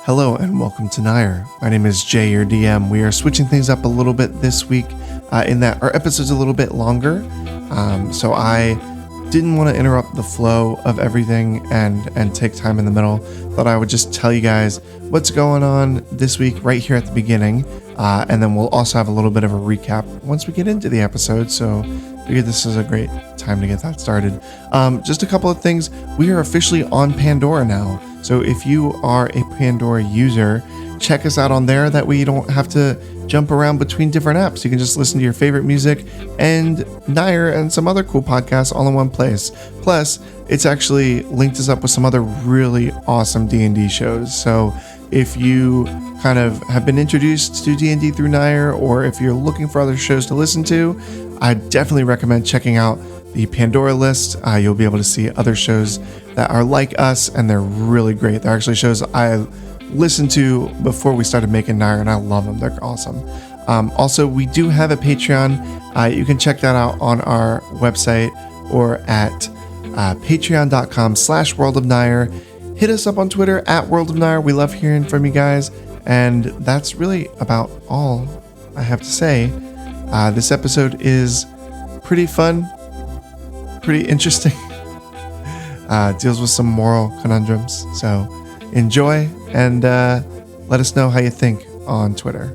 Hello and welcome to Nire. My name is Jay, your DM. We are switching things up a little bit this week in that our episode's a little bit longer. So I didn't want to interrupt the flow of everything and take time in the middle. Thought I would just tell you guys what's going on this week right here at the beginning. And then we'll also have a little bit of a recap once we get into the episode. So I figured this is a great time to get that started. Just a couple of things. We are officially on Pandora now. So if you are a Pandora user, check us out on there. That way you don't have to jump around between different apps. You can just listen to your favorite music and Nire and some other cool podcasts all in one place. Plus, it's actually linked us up with some other really awesome D&D shows. So if you kind of have been introduced to D&D through Nire, or if you're looking for other shows to listen to, I definitely recommend checking out the Pandora list. You'll be able to see other shows that are like us, and they're really great. They're actually shows I listened to before we started making Nire, and I love them. They're awesome. Also, we do have a Patreon. You can check that out on our website or at patreon.com/World of Nire. Hit us up on Twitter at World of Nire. We love hearing from you guys. And that's really about all I have to say. This episode is pretty fun, pretty interesting. Deals with some moral conundrums. So enjoy and let us know how you think on Twitter.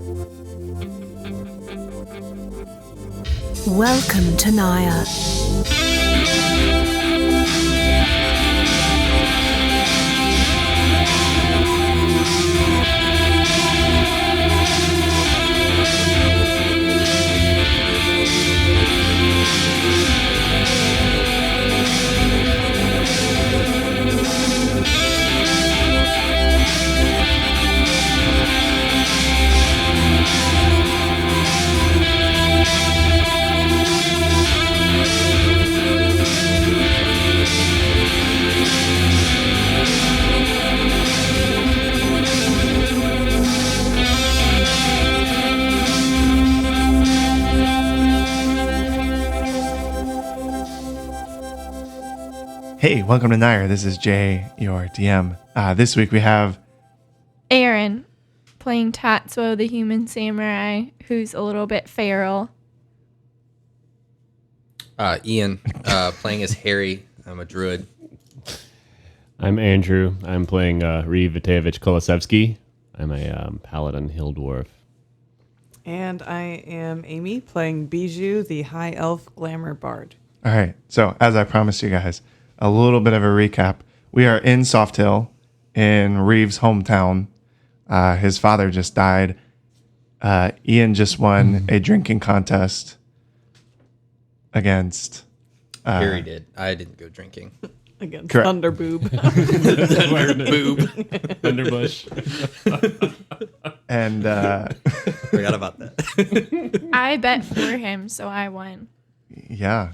Welcome to Nire. Hey, welcome to Nire. This is Jay, your DM. This week we have Aaron playing Tatsuo, the human samurai, who's a little bit feral. Ian playing as Harry. I'm a druid. I'm Andrew. I'm playing Reeve Vitevich Kolosevsky. I'm a paladin hill dwarf. And I am Amy, playing Bijou, the high elf glamour bard. All right. So, as I promised you guys, a little bit of a recap. We are in Soft Hill, in Reeve's hometown. His father just died. Ian just won a drinking contest against... Harry did. I didn't go drinking. Against Correct. Thunderboob. Thunderbush. And Forgot about that. I bet for him, so I won. yeah,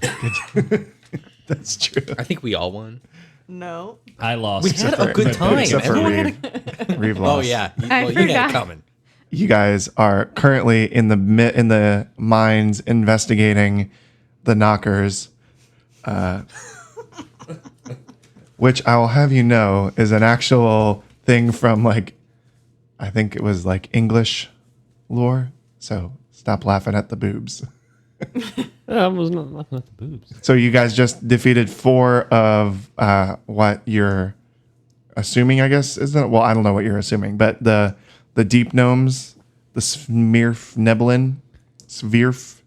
that's true. I think we all won. No. I lost. We had a good time. Except for Everyone Reeve. had a... Reeve lost. Oh yeah, you I had it forgot. coming. You guys are currently in the mines investigating the knockers, which I will have you know is an actual thing from I think it was English lore. So stop laughing at the boobs. I was not laughing at the boobs. So you guys just defeated 4 of what you're assuming, I guess, isn't it? Well, I don't know what you're assuming, but the deep gnomes, the Smirfneblin, Svirf.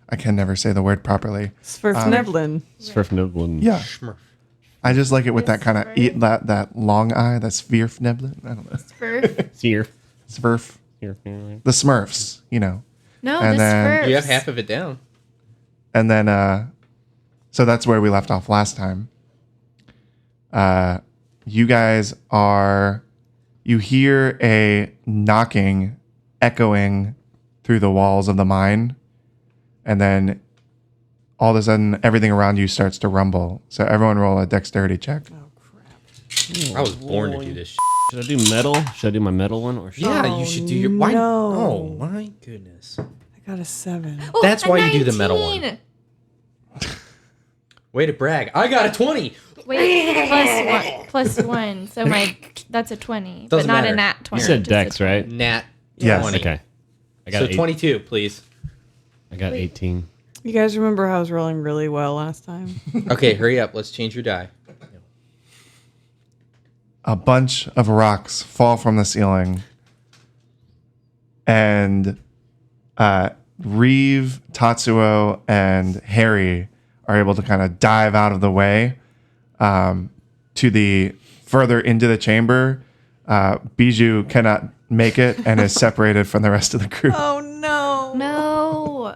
I can never say the word properly. Svirfneblin. Svirfneblin. Yeah. Smurf. I just like it with that kind of that long eye. That's Svirfneblin. I don't know. Smurf? Here. Svirf. Here. The Smurfs, you know. No, And the then- Smurfs. You have half of it down. And then, so that's where we left off last time. You guys you hear a knocking echoing through the walls of the mine. And then all of a sudden, everything around you starts to rumble. So everyone roll a dexterity check. Oh, crap. I was born to do this. Should I do metal? Should I do my metal one? Or should Yeah, Oh, you should do your. Why? no. Oh my goodness. I got a 7. Oh, That's a why you do the metal one. 19. Way to brag. I got a 20. Wait, plus one. So that's a 20, but Doesn't not matter. a nat 20. You said just Dex, a- right? Nat Yes. 20. Okay. I got So 8 22, please. I got 18. You guys remember how I was rolling really well last time? Okay, hurry up. Let's change your die. A bunch of rocks fall from the ceiling, and Reeve, Tatsuo, and Harry are able to kind of dive out of the way to the further into the chamber. Bijou cannot make it and is separated from the rest of the group. Oh no! No.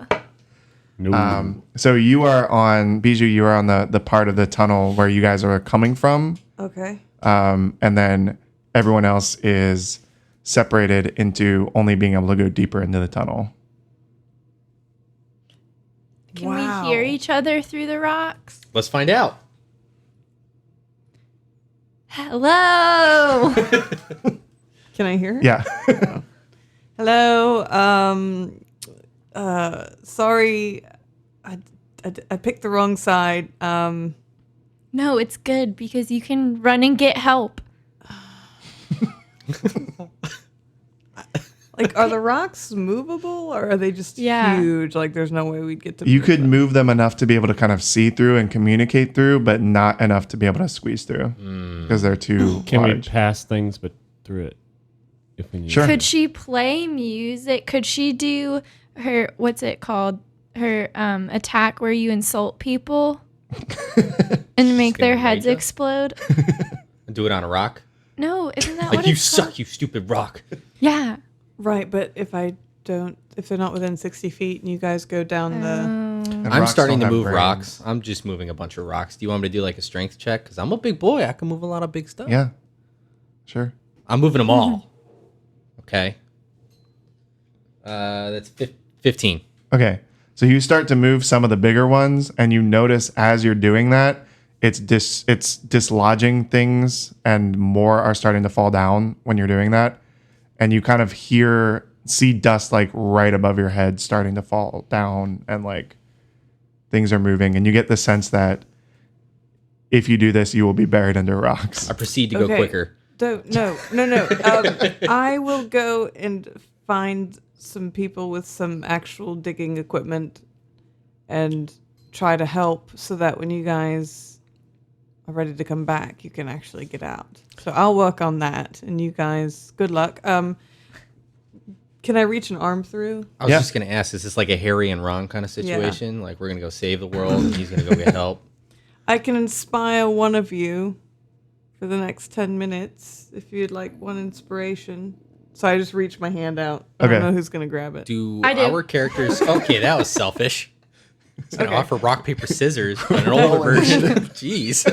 No. So you are on Bijou. You are on the part of the tunnel where you guys are coming from. Okay. And then everyone else is separated into only being able to go deeper into the tunnel. Can we hear each other through the rocks? Let's find out. Hello. Can I hear? Yeah. Hello. Sorry, I picked the wrong side. No, it's good because you can run and get help. Like, are the rocks movable or are they just Yeah. huge? Like, there's no way we'd get to. You move could them? move them enough to be able to kind of see through and communicate through, but not enough to be able to squeeze through because they're too Can we large. pass things but through it if we need? Sure. Could she play music? Could she do her, what's it called? Her attack where you insult people and make their heads Scandinavia? explode? Do it on a rock. No, isn't that Like, what you it's suck, called? you stupid rock. Yeah. Right, but if they're not within 60 feet and you guys go down the. And I'm rocks starting don't to have move brains. rocks. I'm just moving a bunch of rocks. Do you want me to do like a strength check? Because I'm a big boy. I can move a lot of big stuff. Yeah. Sure. I'm moving them all. Okay. That's 15. Okay. So you start to move some of the bigger ones, and you notice as you're doing that, it's dislodging things, and more are starting to fall down when you're doing that. And you kind of see dust like right above your head starting to fall down, and like things are moving. And you get the sense that if you do this, you will be buried under rocks. I proceed to go quicker. No. I will go and find some people with some actual digging equipment and try to help so that when you guys are ready to come back, you can actually get out. So I'll work on that, and you guys, good luck. Can I reach an arm through? I was Yeah. just going to ask, is this like a Harry and Ron kind of situation? Like, we're going to go save the world and he's going to go get help? I can inspire one of you for the next 10 minutes if you'd like one inspiration. So I just reach my hand out. I Okay. don't know who's going to grab it. Do I do. our characters... Okay, that was selfish. It's going to Okay. offer rock, paper, scissors, but an older version. Jeez.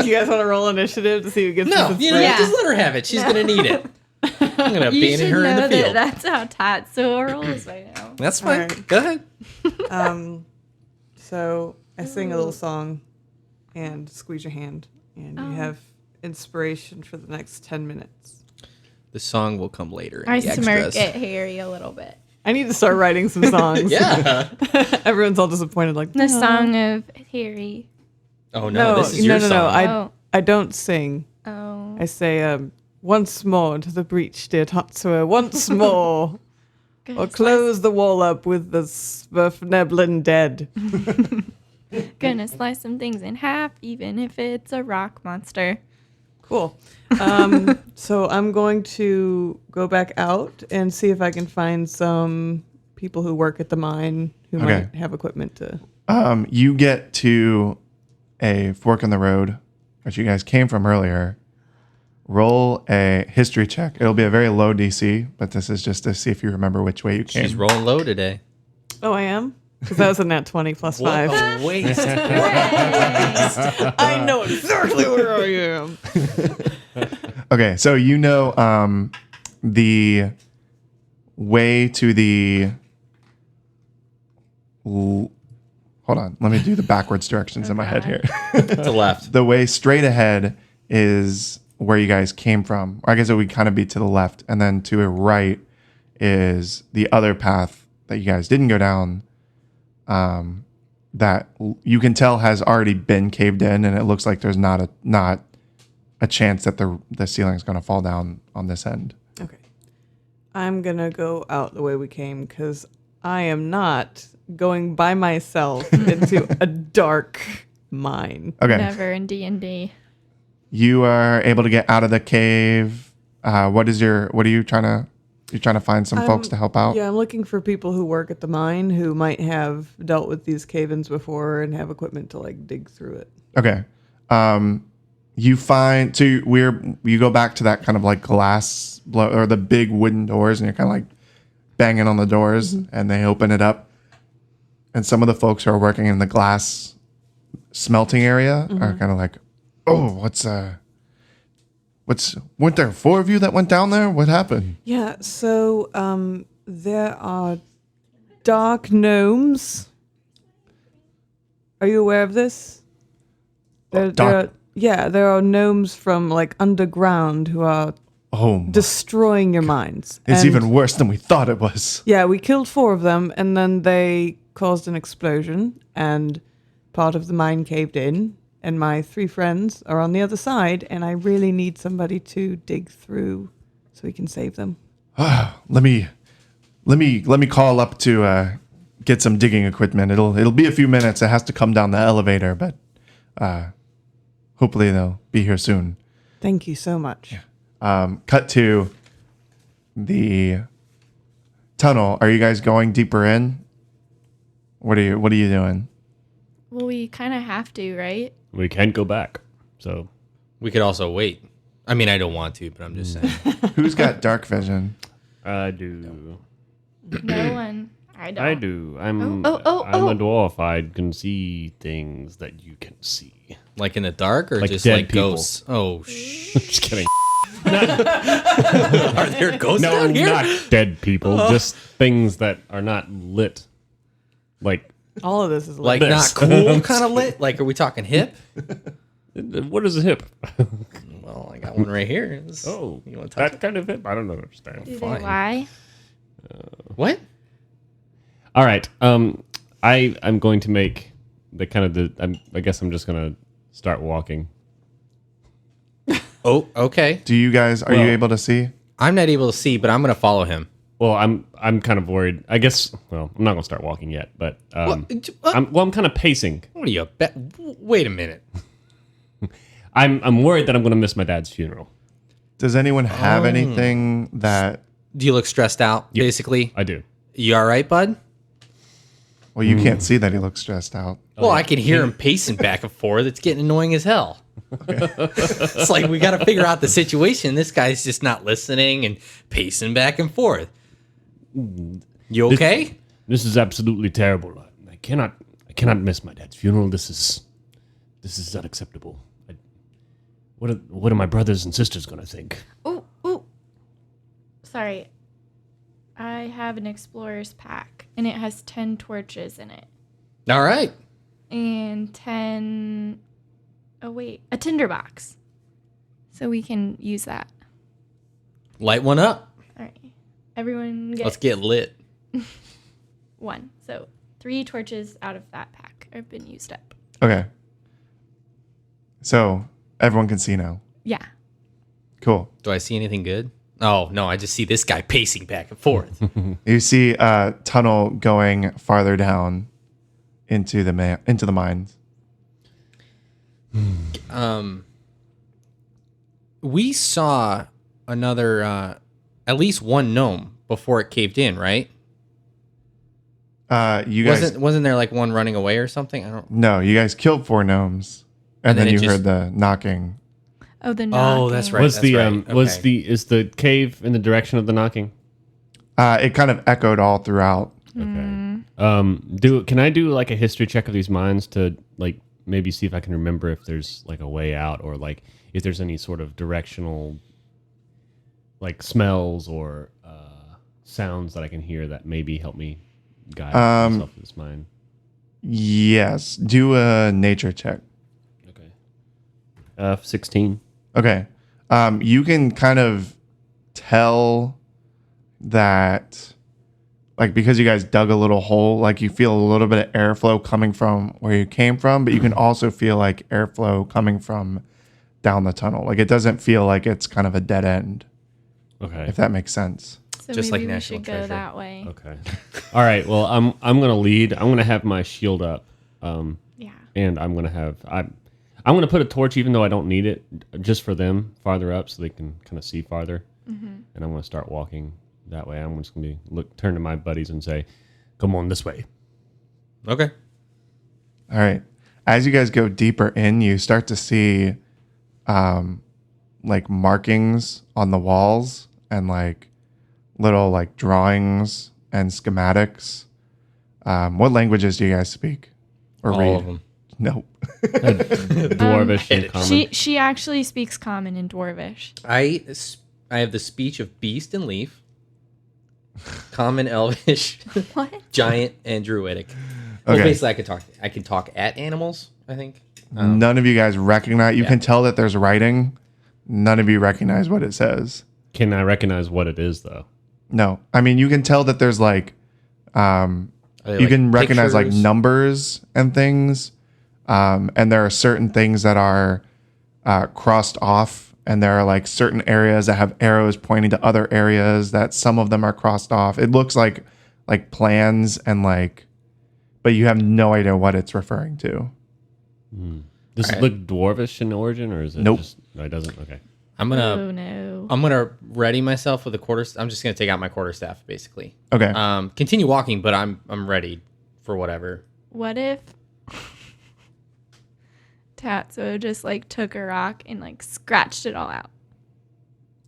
You guys want to roll initiative to see who gets No, this you know, Yeah. just let her have it. She's going to need it. I'm going to You abandon should her in know the field. that that's how Tatsuo rolls right now. That's fine. Alright. Go ahead. So I sing a little song and squeeze your hand, and you have inspiration for the next 10 minutes. The song will come later in I the smirk extras. at Harry a little bit. I need to start writing some songs. Yeah. Everyone's all disappointed, like, The song of Harry. Oh, no, this is your song. Oh. I don't sing. Oh. I say, once more to the breach, dear Tatsuo, once more. Or Gonna close the wall up with the Svirfneblin dead. Gonna slice some things in half, even if it's a rock monster. Cool. So I'm going to go back out and see if I can find some people who work at the mine who Okay. might have equipment to. You get to a fork in the road, which you guys came from earlier. Roll a history check. It'll be a very low DC, but this is just to see if you remember which way you came. She's rolling low today. Oh, I am? Because that was a nat 20 plus 5. What a waste. I know exactly where I am. Okay, so you know the way to the... Hold on, let me do the backwards directions in my head here. To left. The way straight ahead is where you guys came from. Or I guess it would kind of be to the left. And then to the right is the other path that you guys didn't go down. that you can tell has already been caved in, and it looks like there's not a chance that the ceiling is going to fall down on this end. Okay. I'm going to go out the way we came because I am not going by myself into a dark mine. Okay. Never in D&D. You are able to get out of the cave. What are you trying to? You're trying to find some folks to help out? Yeah, I'm looking for people who work at the mine who might have dealt with these cave-ins before and have equipment to like dig through it. Okay. You find you go back to that kind of like glass or the big wooden doors, and you're kind of like banging on the doors, and they open it up. And some of the folks who are working in the glass smelting area are kind of like, "Oh, weren't there 4 of you that went down there? What happened?" Yeah, so there are dark gnomes. Are you aware of this? There are gnomes from like underground who are destroying your minds. It's even worse than we thought it was. Yeah, we killed 4 of them, and then they caused an explosion, and part of the mine caved in. And my 3 friends are on the other side, and I really need somebody to dig through so we can save them. Let me call up to get some digging equipment. It'll be a few minutes. It has to come down the elevator, but hopefully they'll be here soon. Thank you so much. Cut to the tunnel. Are you guys going deeper in? What are you doing? Well, we kind of have to, right? We can't go back. So We could also wait. I mean, I don't want to, but I'm just saying. Who's got dark vision? I do. No one. I don't. I do. I'm Oh. I'm a dwarf. I can see things that you can see. Like in the dark or Like just dead like people. ghosts? Oh, Just kidding. Are there ghosts No, down here? not dead people. Just things that are not lit. Like, All of this is Like This. not cool kind of lit? Like, are we talking hip? what is a hip? Well, I got one right here. Oh, You want to touch that kind of hip? I don't understand. Do they fine. lie? What? All right. I'm going to make the kind of the. I guess I'm just gonna start walking. Oh, okay. Do you guys are you able to see? I'm not able to see, but I'm going to follow him. Well, I'm kind of worried. I guess. Well, I'm not gonna start walking yet, but What? I'm kind of pacing. What are you? Wait a minute. I'm worried that I'm gonna miss my dad's funeral. Does anyone have anything that? Do you look stressed out, basically? I do. You all right, bud? Well, you can't see that he looks stressed out. Well, I can hear him pacing back and forth. It's getting annoying as hell. It's like we got to figure out the situation. This guy's just not listening and pacing back and forth. You okay? This is absolutely terrible. I cannot miss my dad's funeral. This is unacceptable. What are my brothers and sisters gonna think? Ooh. Sorry. I have an explorer's pack, and it has 10 torches in it. All right. And 10... Oh, wait. A tinderbox. So we can use that. Light one up. All right. Everyone Let's get lit. 1. So 3 torches out of that pack have been used up. Okay. So everyone can see now. Yeah. Cool. Do I see anything good? Oh, no, I just see this guy pacing back and forth. You see a tunnel going farther down into the mines. We saw another, at least one gnome before it caved in, right? You guys Wasn't there like one running away or something? I don't. No, you guys killed 4 gnomes, and then it you just- heard the knocking. Oh, the knocking. Oh, that's right. Was the Okay. is the cave in the direction of the knocking? It kind of echoed all throughout. Mm. Okay. Can I do like a history check of these mines to like maybe see if I can remember if there's like a way out or like if there's any sort of directional like smells or sounds that I can hear that maybe help me guide myself to this mine. Yes, do a nature check. Okay. 16. Okay. You can kind of tell that like because you guys dug a little hole, like you feel a little bit of airflow coming from where you came from, but you can also feel like airflow coming from down the tunnel. Like it doesn't feel like it's kind of a dead end, Okay. if that makes sense. So Just maybe like we National should go Treasure. that way. Okay. All right. Well, I'm gonna lead. I'm gonna have my shield up. Yeah. And I'm gonna put a torch, even though I don't need it, just for them farther up, so they can kind of see farther. And I'm gonna start walking that way. I'm just gonna turn to my buddies and say, "Come on this way." Okay. All right. As you guys go deeper in, you start to see like markings on the walls and like little like drawings and schematics. What languages do you guys speak or All read? of them. Nope. Dwarvish and common. She actually speaks common in Dwarvish. I have the speech of beast and leaf, common, elvish, What? giant, and druidic. Well, Okay. basically, I can talk at animals. I think. None of you guys recognize. You can tell that there's writing. None of you recognize what it says. Can I recognize what it is though? No. I mean, you can tell that there's like, Are they, you like, can recognize like pictures? numbers and things. And there are certain things that are crossed off. And there are like certain areas that have arrows pointing to other areas that some of them are crossed off. It looks like plans and like, but you have no idea what it's referring to. Does it look dwarvish in origin, or is it Nope. just no, it doesn't? Okay. I'm gonna Oh no. I'm gonna ready myself with a quarter. I'm just gonna take out my quarterstaff, basically. Okay. Continue walking, but I'm ready for whatever. What if Tatsuo just like took a rock and like scratched it all out?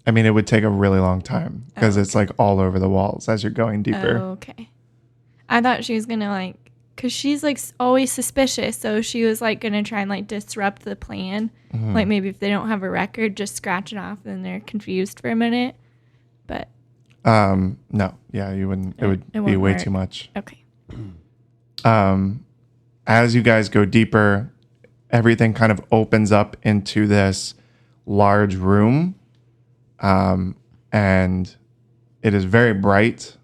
I mean, it would take a really long time because it's like all over the walls as you're going deeper. Oh, okay. I thought she was gonna like, cause she's like always suspicious, so she was like gonna try and like disrupt the plan. Like maybe if they don't have a record, just scratch it off, and they're confused for a minute. But No, yeah, you wouldn't. It would it be won't way work. too much. okay. As you guys go deeper, everything kind of opens up into this large room, and it is very bright.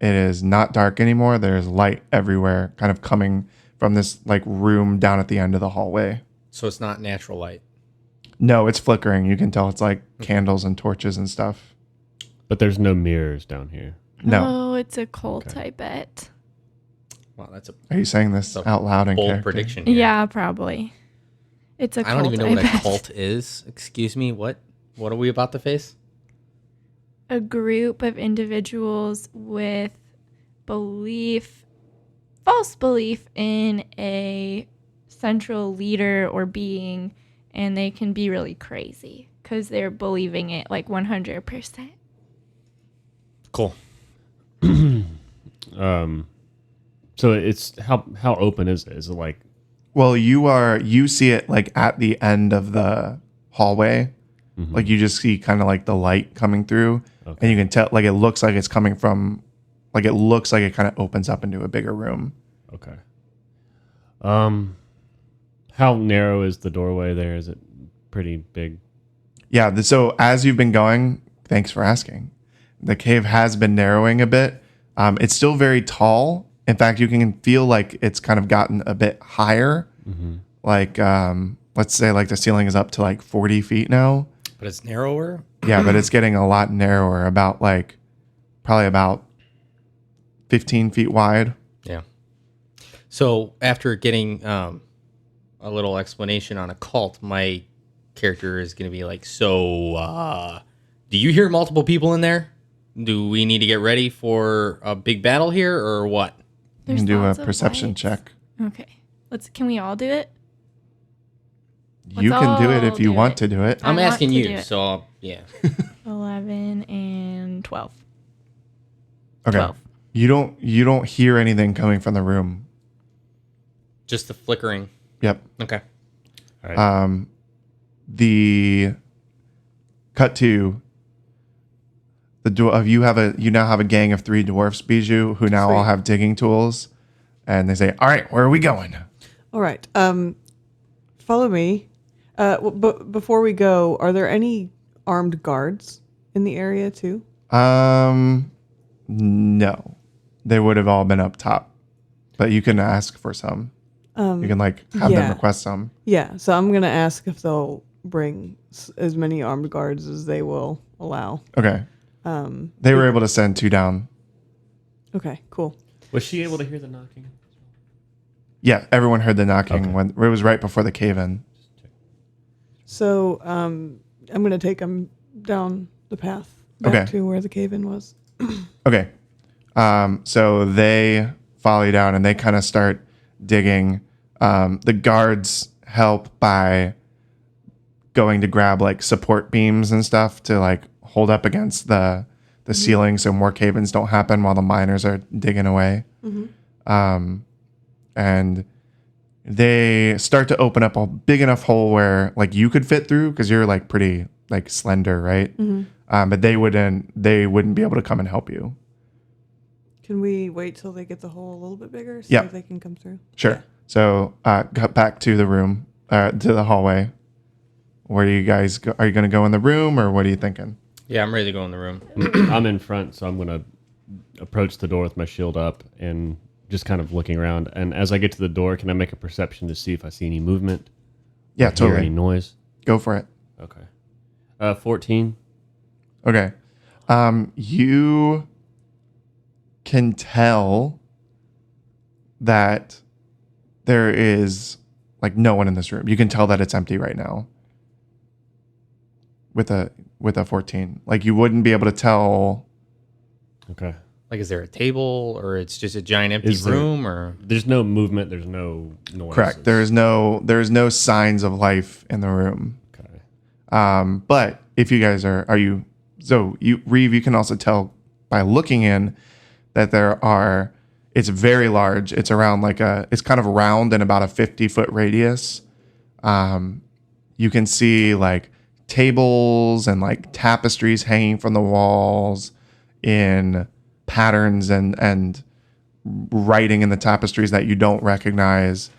It is not dark anymore. There's light everywhere, kind of coming from this like room down at the end of the hallway. So it's not natural light. No, it's flickering. You can tell it's like candles and torches and stuff. But there's no mirrors down here. No. Oh, it's a cult, I bet. Wow, that's a Are you saying this So out loud in bold character? prediction. Here. Yeah, probably. It's a I cult. don't even know what a bet. cult is. Excuse me. What are we about to face? A group of individuals with false belief in a central leader or being, and they can be really crazy because they're believing it like 100%. Cool. So it's how open is it? Is it like Well, you see it like at the end of the hallway. Like you just see kind of like the light coming through, and you can tell like it looks like it's coming from, like it looks like it kind of opens up into a bigger room. okay? How narrow is the doorway there? Is it pretty big? Yeah. So as you've been going, thanks for asking. The cave has been narrowing a bit. It's still very tall. In fact, you can feel like it's kind of gotten a bit higher. Like let's say like the ceiling is up to like 40 feet now. But it's narrower. Yeah, but it's getting a lot narrower, about like probably about 15 feet wide. Yeah. So after getting a little explanation on a cult, my character is going to be like, so do you hear multiple people in there? Do we need to get ready for a big battle here or what? You can do a lots of perception lights. check. Okay. Can we all do it? You Let's can do it all if you do want it. to do it. I'm want asking to do you. it. So, yeah. 11 and 12. Okay. 12. You don't hear anything coming from the room. Just the flickering. Yep. Okay. All right. The cut to the you now have a gang of 3 dwarfs, Bijou, who now all have digging tools, and they say, "All right, where are we going?" All right. Follow me. But before we go, are there any armed guards in the area too? No, they would have all been up top, but you can ask for some. You can like have them request some. Yeah, so I'm gonna ask if they'll bring as many armed guards as they will allow. Okay. They were able to send 2 down. Okay, cool. Was she able to hear the knocking? Yeah, everyone heard the knocking when it was right before the cave-in. So I'm gonna take them down the path back to where the cave-in was. Okay. So they follow you down and they kind of start digging. The guards help by going to grab like support beams and stuff to like hold up against the ceiling so more cave-ins don't happen while the miners are digging away. And they start to open up a big enough hole where like you could fit through because you're like pretty like slender, right? But they wouldn't be able to come and help you. Can we wait till they get the hole a little bit bigger so they can come through? Sure. Yeah. So cut back to the room, to the hallway. Where do you guys go? Are you going to go in the room or what are you thinking? Yeah, I'm ready to go in the room. I'm in front, so I'm going to approach the door with my shield up and just kind of looking around. And as I get to the door, can I make a perception to see if I see any movement? Yeah, Hear totally. any noise? Go for it. Okay. 14. Okay. You can tell that there is like no one in this room. You can tell that it's empty right now. With a 14. Like you wouldn't be able to tell. Okay. Like, is there a table or it's just a giant empty room or? There's no movement. There's no noise. Correct. There is no signs of life in the room. Okay. But if you guys Reeve, you can also tell by looking in that it's very large. It's around it's kind of round in about a 50-foot radius. You can see like tables and like tapestries hanging from the walls in patterns and writing in the tapestries that you don't recognize.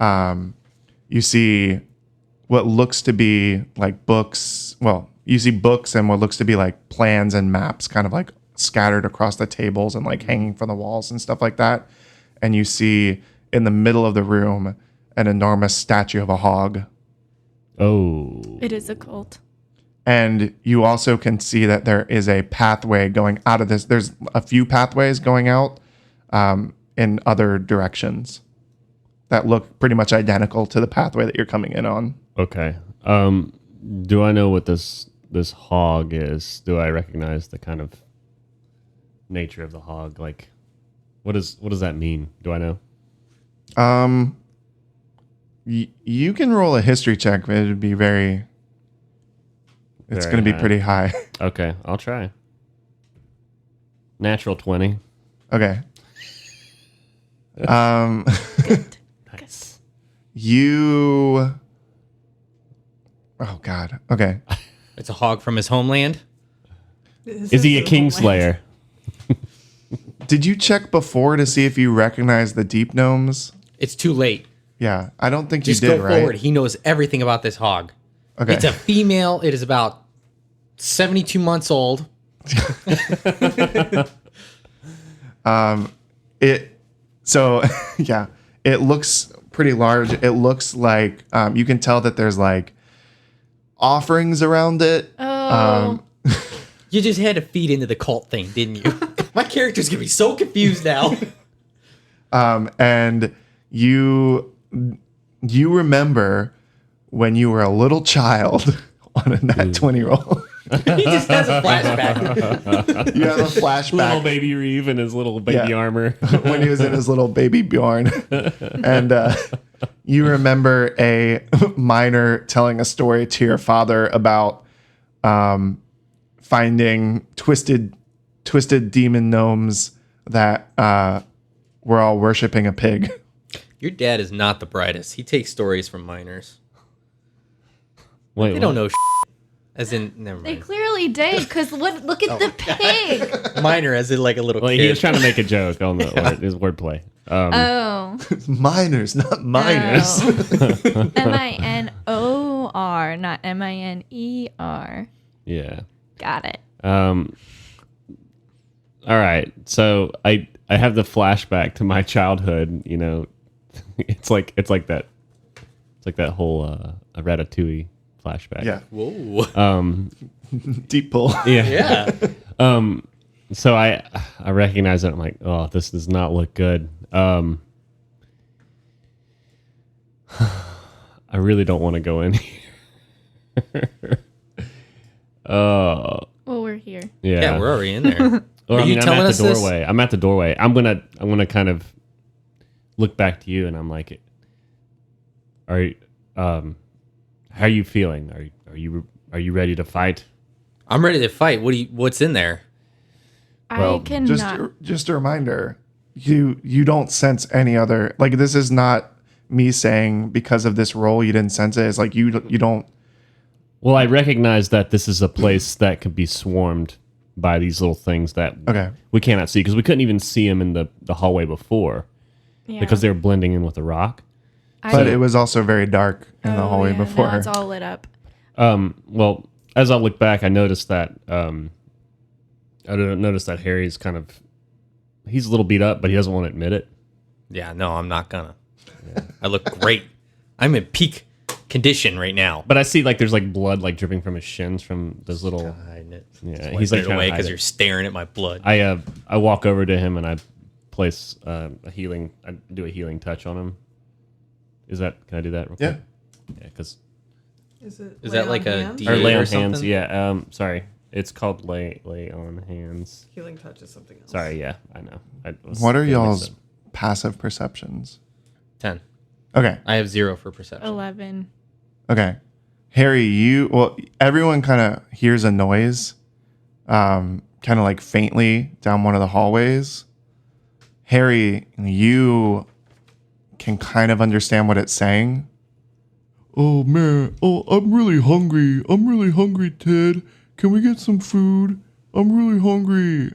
You see what looks to be like books. Well, you see books and what looks to be like plans and maps kind of like scattered across the tables and like hanging from the walls and stuff like that. And you see in the middle of the room an enormous statue of a hog. Oh. It is a cult. And you also can see that there is a pathway going out of this. There's a few pathways going out in other directions that look pretty much identical to the pathway that you're coming in on. Okay. Do I know what this hog is? Do I recognize the kind of nature of the hog? Like, what does that mean? Do I know? You can roll a history check, but it'd be it's going to be pretty high. Okay, I'll try. Natural 20. Okay. Good. Nice. Oh God. Okay. It's a hog from his homeland. Is he a kingslayer? Did you check before to see if you recognize the deep gnomes? It's too late. Yeah, I don't think Just you did, go right? forward. He knows everything about this hog. Okay. It's a female. It is about 72 months old. It looks pretty large. It looks like you can tell that there's like offerings around it. Oh. You just had to feed into the cult thing, didn't you? My character's gonna be so confused now. And you remember when you were a little child on a nat 20 roll. He just has a flashback. You have a flashback. Little baby Reeve in his little baby armor. When he was in his little baby Bjorn. And you remember a miner telling a story to your father about finding twisted demon gnomes that were all worshiping a pig. Your dad is not the brightest. He takes stories from minors. Wait, They don't know as in, never They mind. clearly did, because look at the pig. Minor as in like a little Well, kid. he was trying to make a joke on his wordplay. Oh. Miners, not miners. MINOR, not MINER. Yeah. Got it. All right. So I have the flashback to my childhood. It's like that. It's like that whole Ratatouille flashback. Yeah. Whoa. Deep pull. Yeah. Yeah. So I recognize it. I'm like, oh, this does not look good. I really don't want to go in here. Well, we're here. Yeah. We're already in there. Or, Are you telling I'm at us the this? doorway. I'm at the doorway. I'm gonna kind of look back to you, and I'm like, how are you feeling? Are you ready to fight? I'm ready to fight. What's in there? Well, I cannot. Just a reminder, you don't sense any other, like, this is not me saying because of this role you didn't sense it. It's like you don't. Well, I recognize that this is a place that could be swarmed by these little things that we cannot see because we couldn't even see them in the hallway before Yeah. because they were blending in with the rock. But it was also very dark in the hallway before. Now it's all lit up. Well, as I look back, I noticed that Harry's he's a little beat up, but he doesn't want to admit it. Yeah, no, I'm not gonna. I look great. I'm in peak condition right now. But I see there's blood dripping from his shins from those little. Hiding it. Yeah, He's he's it trying away to hide because it. you're staring at my blood. I walk over to him and I place I do a healing touch on him. Can I do that real Yeah. quick? Yeah, because Is that like a D- or lay or on hands. something? Yeah. Sorry, it's called lay on hands. Healing touch is something else. Sorry. Yeah, I know. What are y'all's passive perceptions? 10. Okay. I have 0 for perception. 11. Okay. Harry, everyone kind of hears a noise, kind of faintly down one of the hallways. Harry, you can kind of understand what it's saying. Oh, man. Oh, I'm really hungry. Ted. Can we get some food? I'm really hungry.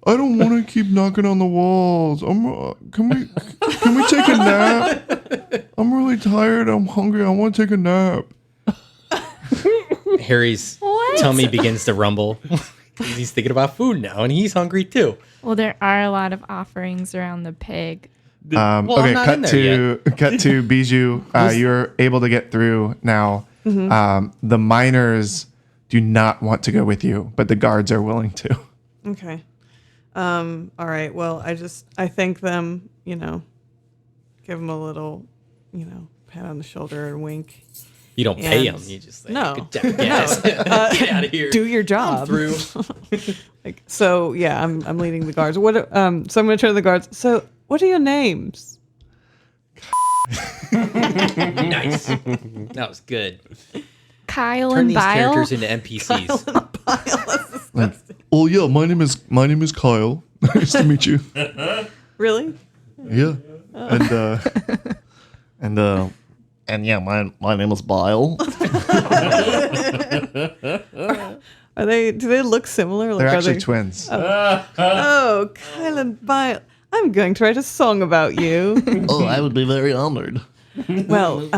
I don't want to keep knocking on the walls. Can we take a nap? I'm really tired. I'm hungry. I want to take a nap. Harry's What? tummy begins to rumble. He's thinking about food now, and he's hungry too. Well, there are a lot of offerings around the pig. Well, I'm Okay, not in there cut to Bijou. You're able to get through now. The miners do not want to go with you, but the guards are willing to. Okay. All right. Well, I thank them, give them a little, pat on the shoulder and wink. You don't pay him. And- You just No. good job, guys. Get out of here. Do your job. Through. So yeah, I'm leading the guards. So I'm gonna turn to the guards. So what are your names? Nice. That was good. Kyle Turn and these Byle. characters into NPCs. Oh yeah, my name is Kyle. Nice to meet you. Really? Yeah, and yeah, my name is Byle. Do they look similar? They're are actually they- twins. Oh, Kyle and Byle. I'm going to write a song about you. Oh, I would be very honored. Well,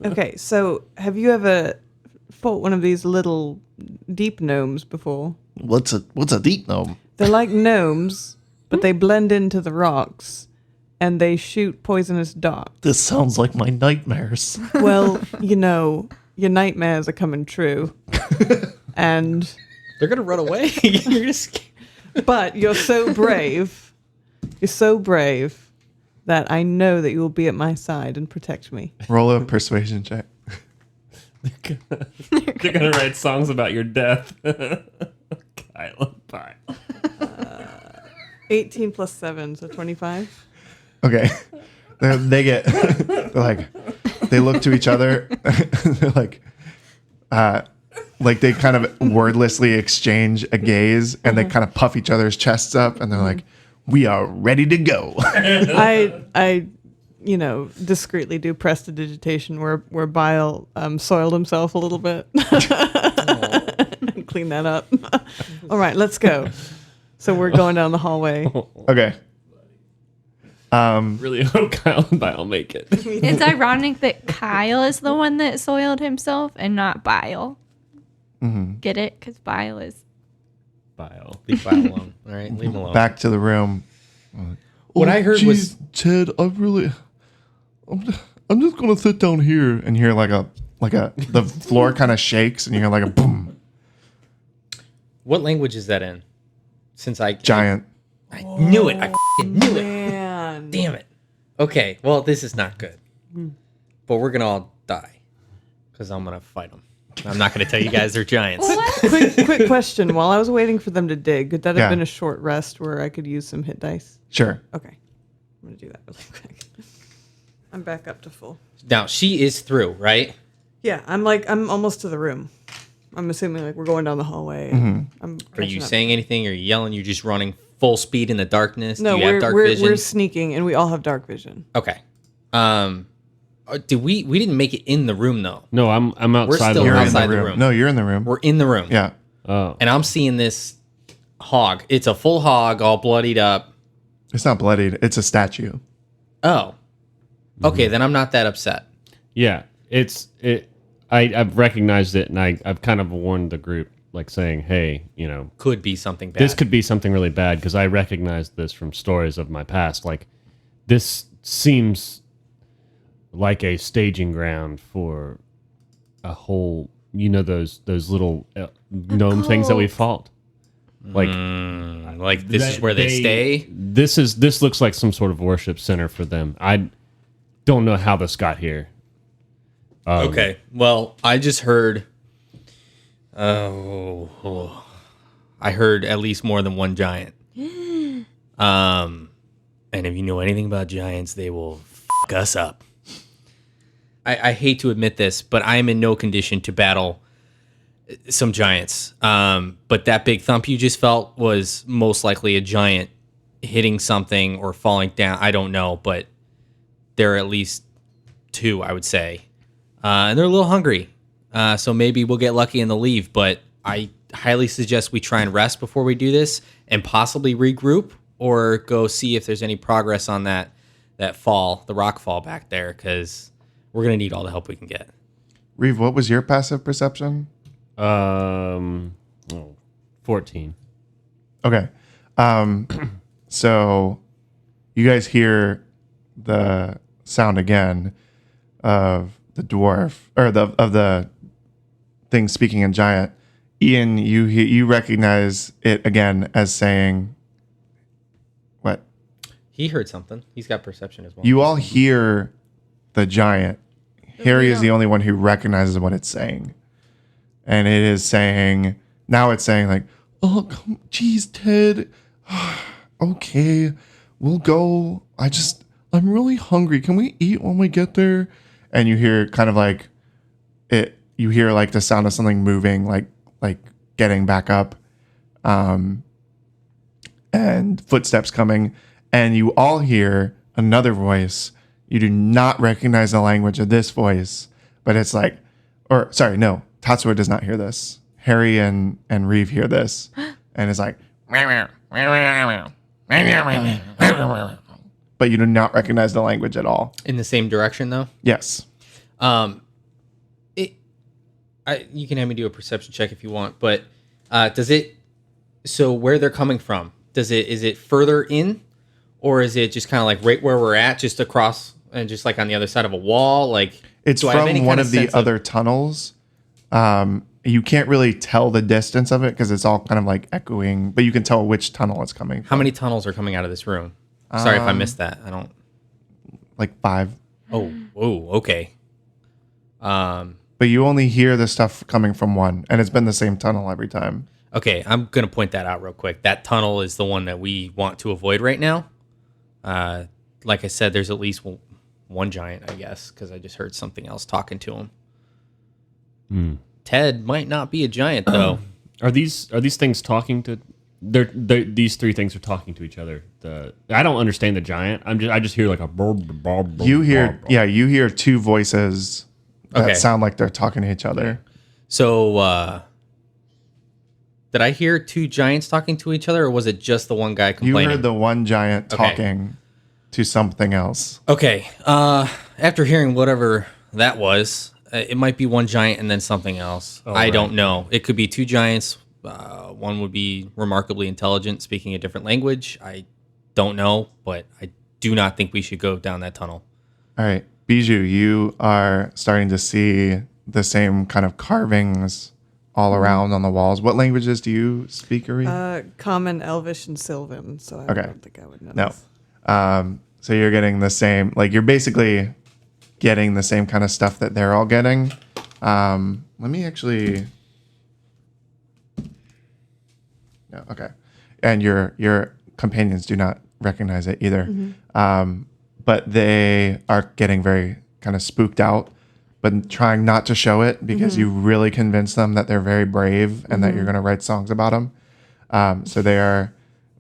okay. So have you ever fought one of these little deep gnomes before? What's a deep gnome? They're like gnomes, but they blend into the rocks, and they shoot poisonous darts. This sounds like my nightmares. Well, your nightmares are coming true, and They're gonna run away. You're just. but you're so brave. You're so brave that I know that you will be at my side and protect me. Roll a persuasion check. They're gonna write songs about your death. Kyle and Byle. 18 plus 7, so 25. Okay. They look to each other. They're like they kind of wordlessly exchange a gaze and they kind of puff each other's chests up and they're like, we are ready to go. I discreetly do prestidigitation where Bile soiled himself a little bit. Clean that up. All right, let's go. So we're going down the hallway. Okay. Really hope Kyle and Byle make it. It's ironic that Kyle is the one that soiled himself and not Byle. Mm-hmm. Get it? Because Byle is Byle. Leave Byle alone. All right, leave him alone. Back to the room. What I heard was- Ted, I'm just gonna sit down here and hear like a the floor kind of shakes and you hear like a boom. What language is that in? Since I Giant. I knew it. I f***ing knew it. Man. Damn it. Okay, well, this is not good. But we're going to all die. Because I'm going to fight them. I'm not going to tell you guys they're giants. quick question. While I was waiting for them to dig, could that Yeah. have been a short rest where I could use some hit dice? Sure. Okay. I'm going to do that really quick. I'm back up to full. Now, she is through, right? Yeah, I'm almost to the room. I'm assuming like we're going down the hallway. I'm Are you catching up. saying anything? Are you yelling? You're just running full speed in the darkness? No, Do you have dark we're vision? sneaking and we all have dark vision. Okay. Did we didn't make it in the room, though. No, I'm outside still the You're room. outside in the the room. room. No, you're in the room. We're in the room. Yeah. Oh. And I'm seeing this hog. It's a full hog, all bloodied up. It's not bloodied. It's a statue. Oh. Okay, then I'm not that upset. Yeah, I've recognized it, and I've kind of warned the group, like saying, "Hey, Could be something bad. this could be something really bad," because I recognized this from stories of my past. Like, this seems like a staging ground for a whole, those little gnome things that we fought. Like, like this is where they stay. This looks like some sort of worship center for them. I don't know how this got here. Okay. Well, I just heard. I heard at least more than one giant. And if you know anything about giants, they will fuck us up. I hate to admit this, but I am in no condition to battle some giants. But that big thump you just felt was most likely a giant hitting something or falling down. I don't know, but there are at least two, I would say. And they're a little hungry. So maybe we'll get lucky and they'll leave. But I highly suggest we try and rest before we do this and possibly regroup or go see if there's any progress on that fall, the rock fall back there, because we're going to need all the help we can get. Reeve, what was your passive perception? 14. Okay. So you guys hear the sound again of the dwarf or of the thing speaking in giant. Ian, you recognize it again as saying what? He heard something. He's got perception as well. You all hear the giant. Harry is the only one who recognizes what it's saying. And it is saying, now it's saying like, oh, geez, Ted. Okay, we'll go. I'm really hungry. Can we eat when we get there? And you hear kind of like you hear like the sound of something moving, like getting back up, and footsteps coming. And you all hear another voice. You do not recognize the language of this voice, but it's like, no, Tatsuo does not hear this. Harry and Reeve hear this, and it's like, but you do not recognize the language at all. In the same direction, though? Yes. You can have me do a perception check if you want, but so where they're coming from, is it further in, or is it just kind of like right where we're at, just across and just like on the other side of a wall? Like, It's do I have any from one kind of the sense other tunnels. You can't really tell the distance of it because it's all kind of like echoing, but you can tell which tunnel it's coming from. How many tunnels are coming out of this room? Sorry if I missed that. I don't. Like 5. Oh, okay. But you only hear the stuff coming from one, and it's been the same tunnel every time. Okay, I'm gonna point that out real quick. That tunnel is the one that we want to avoid right now. Like I said, there's at least one giant, I guess, because I just heard something else talking to him. Ted might not be a giant though. Are these things talking to? These three things are talking to each other. I don't understand the giant. I just hear like a. You hear two voices that Okay. sound like they're talking to each other. So, did I hear two giants talking to each other, or was it just the one guy You complaining? heard the one giant Okay. talking to something else. Okay. After hearing whatever that was, it might be one giant and then something else. I don't know. It could be two giants One would be remarkably intelligent, speaking a different language. I don't know, but I do not think we should go down that tunnel. All right. Bijou, you are starting to see the same kind of carvings all around on the walls. What languages do you speak, Ari? Common, Elvish, and Sylvan. So I Okay. don't think I would know. No. So you're getting the same, like you're basically getting the same kind of stuff that they're all getting. Let me actually. No, okay. And your companions do not recognize it either. But they are getting very kind of spooked out, but trying not to show it because you really convince them that they're very brave and that you're going to write songs about them. So they are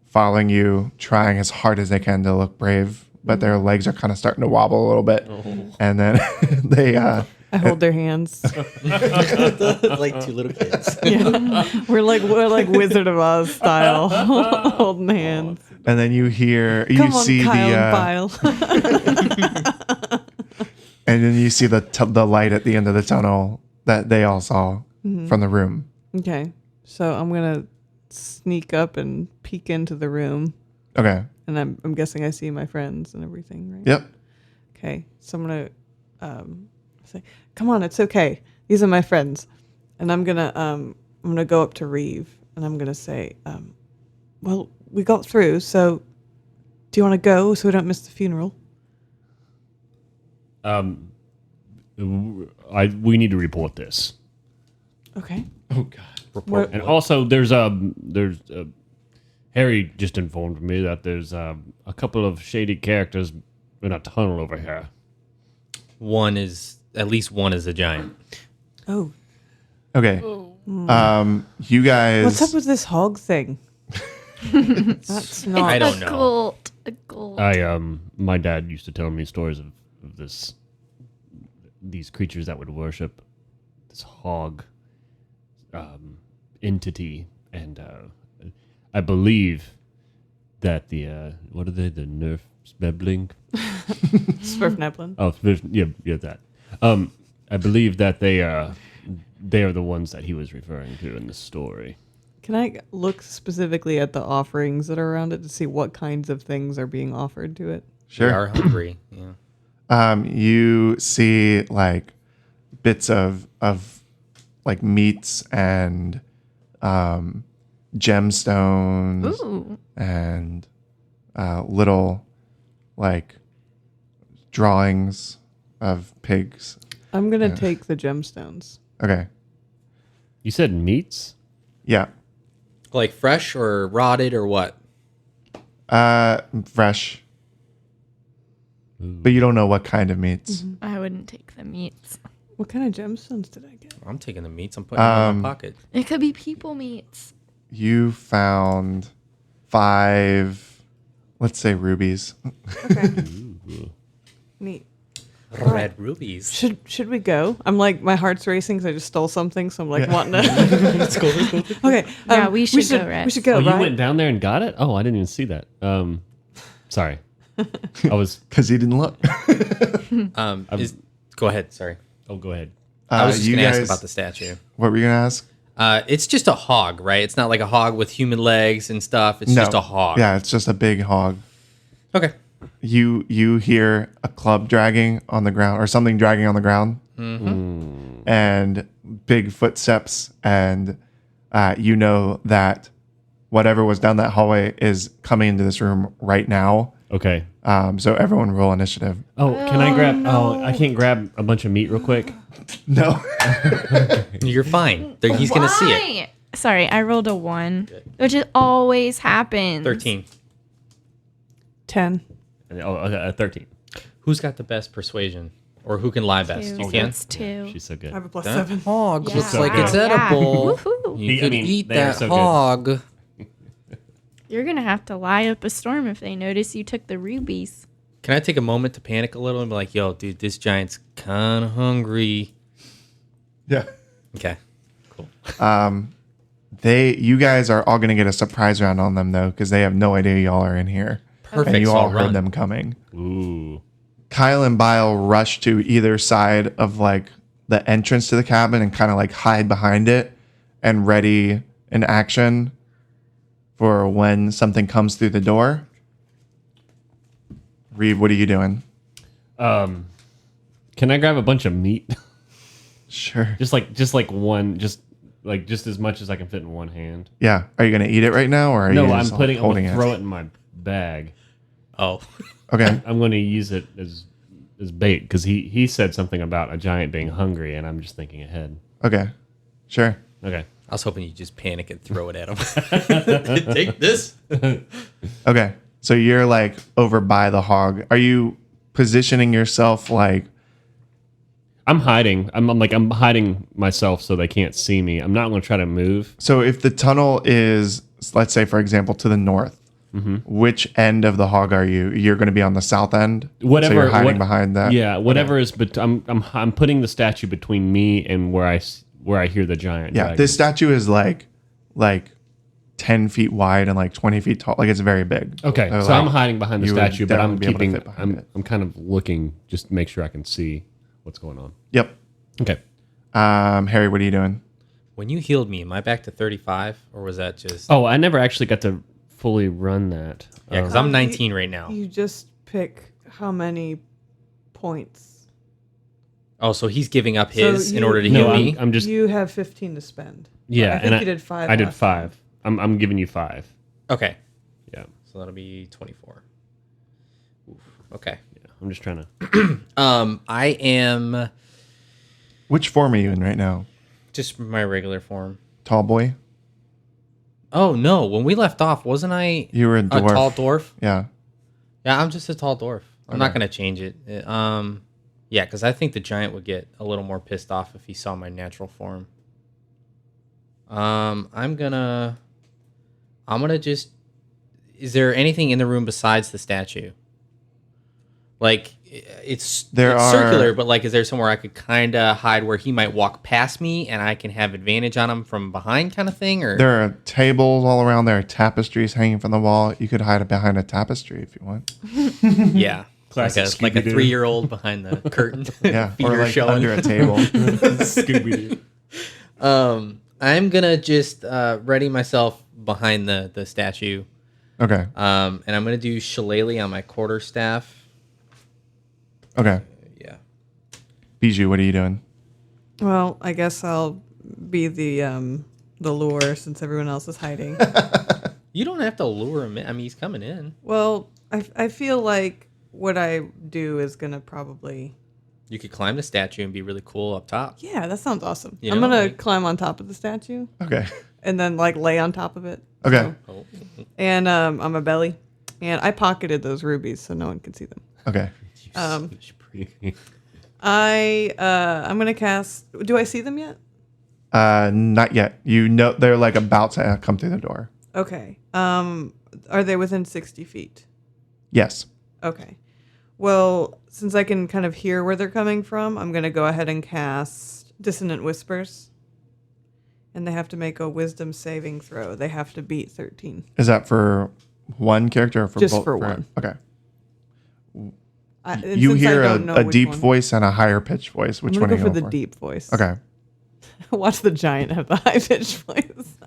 following you, trying as hard as they can to look brave, but their legs are kind of starting to wobble a little bit. And then they I hold their hands. Like two little kids. Yeah. We're like Wizard of Oz style, holding hands. and then you hear Come on, see Kyle the and Byle. and then you see the light at the end of the tunnel that they all saw from the room. Okay, so I'm gonna sneak up and peek into the room, Okay. and I'm guessing I see my friends and everything, right? Yep. Okay, so I'm gonna say, "Come on, it's okay. These are my friends," and I'm gonna go up to Reeve and I'm gonna say, "Well, we got through, so do you want to go so we don't miss the funeral?" We need to report this. Okay. Oh God. Report. And also, there's Harry just informed me that there's a couple of shady characters in a tunnel over here. At least one is a giant. Oh, Okay. You guys. what's up with this hog thing? That's not. I don't know. A gold. My dad used to tell me stories of these creatures that would worship this hog entity, and I believe that the what are they, the Nerf Smebbling? Swerfneblin. Oh, yeah, that. I believe that they are the ones that he was referring to in the story. Can I look specifically at the offerings that are around it to see what kinds of things are being offered to it? Sure. We are hungry. Yeah. You see like bits of like meats and gemstones Ooh. and little like drawings of pigs. I'm gonna take the gemstones. Okay. You said meats? Yeah. Like fresh or rotted or what? Fresh. But you don't know what kind of meats. I wouldn't take the meats. What kind of gemstones did I get? I'm taking the meats. I'm putting them in my pocket. It could be people meats. You found 5, let's say rubies. Okay. Neat. Red rubies. Should we go? I'm like, my heart's racing because I just stole something, so I'm like wanting to. Let's go. Okay. Yeah, we should go, Rex. We should go. Oh, right? you went down there and got it? Oh, I didn't even see that. Sorry. I was. Because you didn't look. Go ahead. Sorry. Oh, go ahead. I was just you going to ask guys- about the statue. What were you going to ask? It's just a hog, right? It's not like a hog with human legs and stuff. It's just a hog. Yeah, it's just a big hog. Okay. You hear a club dragging on the ground or something dragging on the ground, and big footsteps, and you know that whatever was down that hallway is coming into this room right now. Okay. So everyone roll initiative. Oh, can I grab? Oh, I can't grab a bunch of meat real quick. No. You're fine. He's going to see it. Why? Sorry, I rolled a 1, which it always happens. 13. 10. Oh, 13. Who's got the best persuasion? Or who can lie best? Two. You can? That's 2. She's so good. I have a plus That 7. hog Yeah. looks So like good. it's Yeah. edible. Woohoo. You could eat they are that so good. hog. You're going to have to lie up a storm if they notice you took the rubies. Can I take a moment to panic a little and be like, yo, dude, this giant's kind of hungry? Yeah. Okay. You guys are all going to get a surprise round on them though, because they have no idea y'all are in here. Perfect. And you so all I'll heard run. them coming. Ooh. Kyle and Byle rush to either side of like the entrance to the cabin and kind of like hide behind it and ready an action for when something comes through the door. Reeve, what are you doing? Can I grab a bunch of meat? Sure. just like one, just as much as I can fit in one hand. Yeah. Are you going to eat it right now, or are No, you I'm just holding it? throw it in my bag. Oh, Okay. I'm going to use it as bait because he said something about a giant being hungry, and I'm just thinking ahead. Okay. Sure. Okay. I was hoping you'd just panic and throw it at him. Take this. Okay. So you're like over by the hog. Are you positioning yourself like? I'm hiding. I'm hiding myself so they can't see me. I'm not going to try to move. So if the tunnel is, let's say, for example, to the north, which end of the hog are you? You're going to be on the south end. Whatever. So you're hiding behind that. Yeah. Whatever is. But I'm putting the statue between me and where I hear the giant. Yeah. dragon. This statue is like 10 feet wide and like 20 feet tall. Like it's very big. Okay. So, So like, I'm hiding behind the you would statue, but I'm definitely be able to keeping. fit behind it. I'm kind of looking just to make sure I can see what's going on. Yep. Okay. Harry, what are you doing? When you healed me, am I back to 35, or was that just? Oh, I never actually got to fully run that. Yeah, because I'm 19 right now. You just pick how many points. Oh, so he's giving up his So in you- order to No, heal me. I'm just. You have 15 to spend. Yeah, I think you did 5. I did last time. 5. I'm giving you 5. Okay, Yeah. so that'll be 24. Oof. Okay. Yeah. I'm just trying to. I am Which form are you in right now? just my regular form. Tall boy? Oh no! When we left off, wasn't I You were a a dwarf. tall dwarf? Yeah. Yeah, I'm just a tall dwarf. I'm not Okay. gonna change it. Yeah, because I think the giant would get a little more pissed off if he saw my natural form. I'm gonna just. Is there anything in the room besides the statue? Like it's There it's are- circular, but like, is there somewhere I could kind of hide where he might walk past me and I can have advantage on him from behind, kind of thing? Or There are tables all around. There are tapestries hanging from the wall. You could hide behind a tapestry if you want. yeah, Classic like a Scooby-Doo. 3-year-old behind the curtain. Yeah. Feet Or are like showing. under a table. Scooby-Doo. I'm gonna just ready myself behind the statue. Okay. And I'm gonna do shillelagh on my quarterstaff. Okay. Yeah. Bijou, what are you doing? Well, I guess I'll be the lure since everyone else is hiding. You don't have to lure him in. I mean, he's coming in. Well, I feel like what I do is gonna probably. You could climb the statue and be really cool up top. Yeah, that sounds awesome. You I'm know, gonna like- climb on top of the statue Okay. and then like lay on top of it. Okay. Oh. And I'm a belly, and I pocketed those rubies so no one can see them. Okay. I'm gonna cast. Do I see them yet? Not yet. You know they're like about to come through the door. Okay. Are they within 60 feet? Yes. Okay. Well, since I can kind of hear where they're coming from, I'm gonna go ahead and cast Dissonant Whispers. And they have to make a Wisdom saving throw. They have to beat 13. Is that for one character or for Just both? for one. Okay. And You since I hear don't know a which deep one- voice and a higher pitched voice. Which I'm one gonna are go you for going the deep voice. Okay. Watch the giant have the high pitched voice.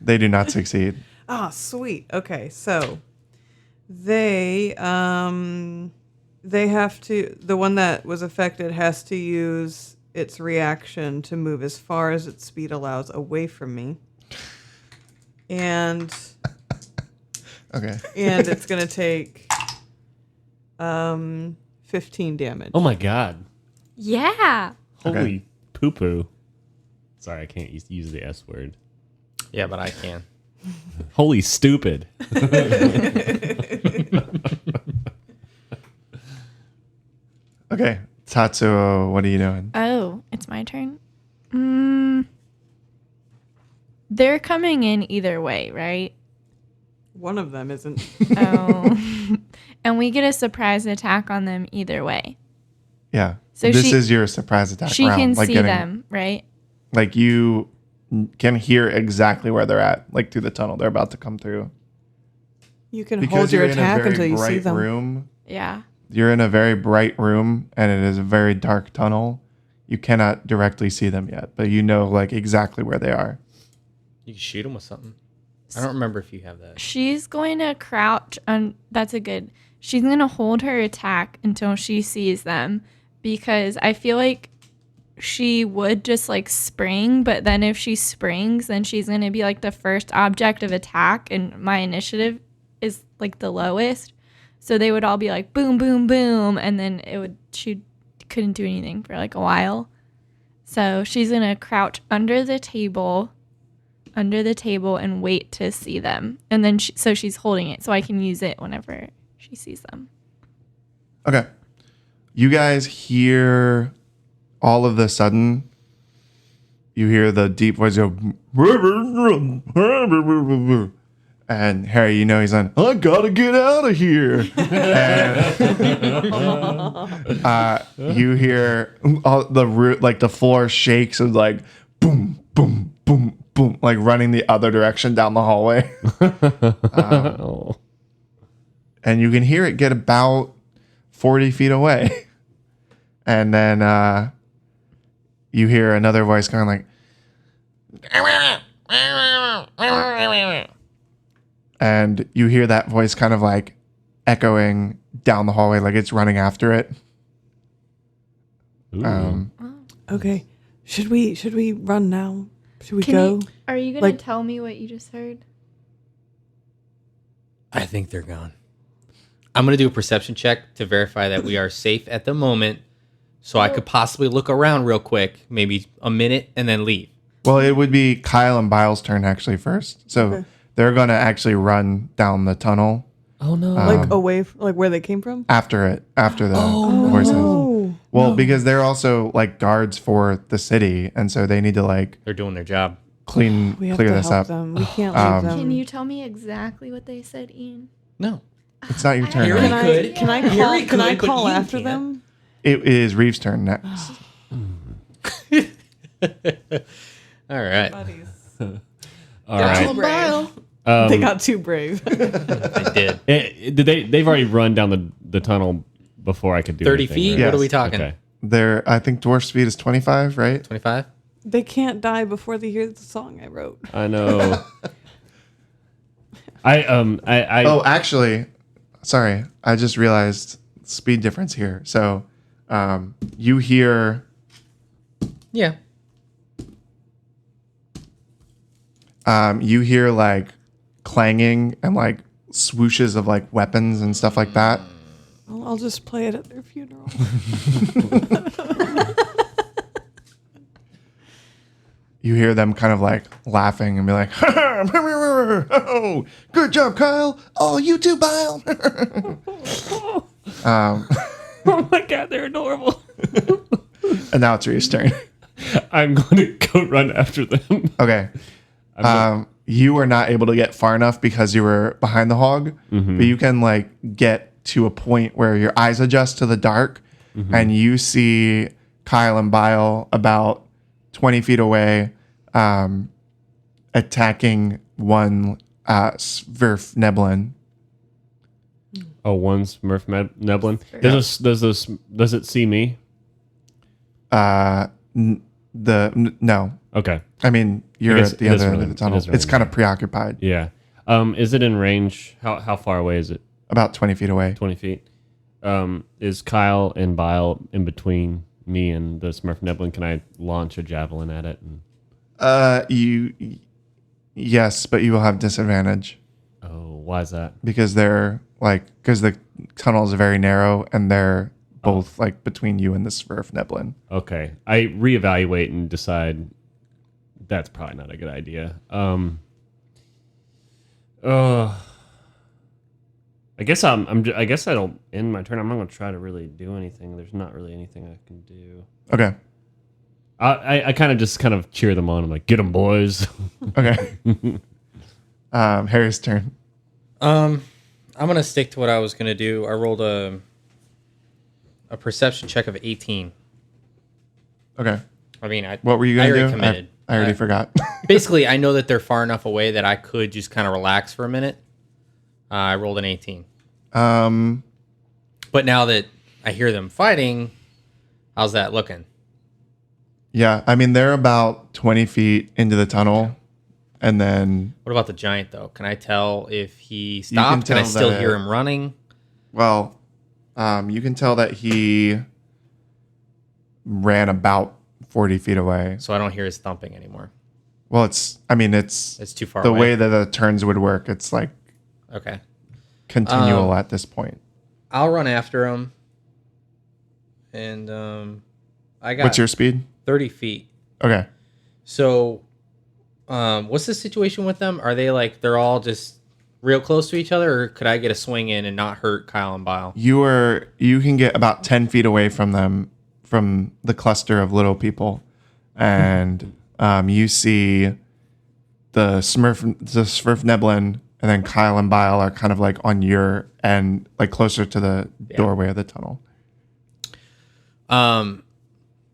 They do not succeed. Ah, sweet. Okay, so they have to. The one that was affected has to use its reaction to move as far as its speed allows away from me, and Okay. it's gonna take 15 damage. Oh my god. Yeah. Holy poo poo. Sorry, I can't use the S word. Yeah, but I can. Holy stupid. Okay. Tatsuo, what are you doing? Oh, it's my turn. They're coming in either way, right? One of them isn't. Oh. And we get a surprise attack on them either way. Yeah. So this she- is your surprise attack She round. can like see them, right? Like you can hear exactly where they're at, like through the tunnel. They're about to come through. You can Because hold your you're in a attack very until you see bright them. room. Yeah. You're in a very bright room, and it is a very dark tunnel. You cannot directly see them yet, but you know like exactly where they are. You can shoot them with something. I don't remember if you have that. She's going to crouch on. She's going to hold her attack until she sees them, because I feel like she would just like spring, but then if she springs, then she's going to be like the first object of attack, and my initiative is like the lowest. So they would all be like boom, boom, boom, and then she couldn't do anything for like a while. So she's going to crouch under the table and wait to see them. And then so she's holding it so I can use it whenever she sees them. Okay. You guys hear all of the sudden, you hear the deep voice go, and Harry, you know he's on, I gotta get out of here. And you hear all the floor shakes and like boom, boom, boom, boom, like running the other direction down the hallway. And you can hear it get about 40 feet away. And then you hear another voice going like, and you hear that voice kind of like echoing down the hallway, like it's running after it. Okay. Should we run now? Should we go? Are you going to tell me what you just heard? I think they're gone. I'm going to do a perception check to verify that we are safe at the moment, so I could possibly look around real quick, maybe a minute, and then leave. Well, it would be Kyle and Byle's turn actually first. So they're going to actually run down the tunnel. Oh, no. Like away, like where they came from? After the voices. Oh. Well, because they're also like guards for the city, and so they need to like They're doing their job. clear We have this to help up. them. We can't leave them. Can you tell me exactly what they said, Ian? No. It's not your turn. Harry right? Can I Harry call could, but call you after can't. them? It is Reeve's turn next. All right. All right. Brave. They got too brave. I did. They've already run down the tunnel before I could do 30 anything, feet? right? Yes. What are we talking? Okay. I think dwarf speed is 25, right? 25? They can't die before they hear the song I wrote. I know. I Oh, actually, sorry. I just realized speed difference here. So you hear Yeah. like clanging and like swooshes of like weapons and stuff like that. Well, I'll just play it at their funeral. You hear them kind of like laughing and be like, oh, good job, Kyle. Oh, you too, Byle. oh my god, they're adorable. And now it's Reeve's turn. I'm going to go run after them. Okay. You were not able to get far enough because you were behind the hog, but you can like get to a point where your eyes adjust to the dark and you see Kyle and Byle about 20 feet away, attacking one Sverf Neblin. Oh, one Smurf Neblin. Does it see me? No. Okay. I mean, you're guess at the it is other end really- of the tunnel. it is It's really kind of preoccupied. Yeah. Is it in range? How far away is it? About 20 feet away. 20 feet. Is Kyle and Byle in between me and the Smurf Neblin? Can I launch a javelin at it? Yes, but you will have disadvantage Oh, why is that? because because the tunnels are very narrow and they're both like between you and the Sverf Neblin. Okay. I reevaluate and decide that's probably not a good idea. I guess I guess I don't end my turn. I'm not going to try to really do anything. There's not really anything I can do. Okay. I kind of cheer them on. I'm like, get them, boys. Okay. Harry's turn. I'm going to stick to what I was going to do. I rolled a perception check of 18. Okay. I mean, What were you going to do? already committed. I already forgot. Basically, I know that they're far enough away that I could just kind of relax for a minute. I rolled an 18. But now that I hear them fighting, how's that looking? Yeah, I mean, they're about 20 feet into the tunnel, and then What about the giant though? Can I tell if he stopped? Can I tell still that- hear him running? well, you can tell that he ran about 40 feet away. So I don't hear his thumping anymore. Well, it's It's too far the away. way that the turns would work. It's like Okay. continual at this point. I'll run after him. And I got What's your speed? 30 feet. Okay. So what's the situation with them? Are they like they're all just real close to each other, or could I get a swing in and not hurt Kyle and Byle? You can get about 10 feet away from them, from the cluster of little people, and you see the Smurf Neblin, and then Kyle and Byle are kind of like on your end, like closer to the doorway of the tunnel.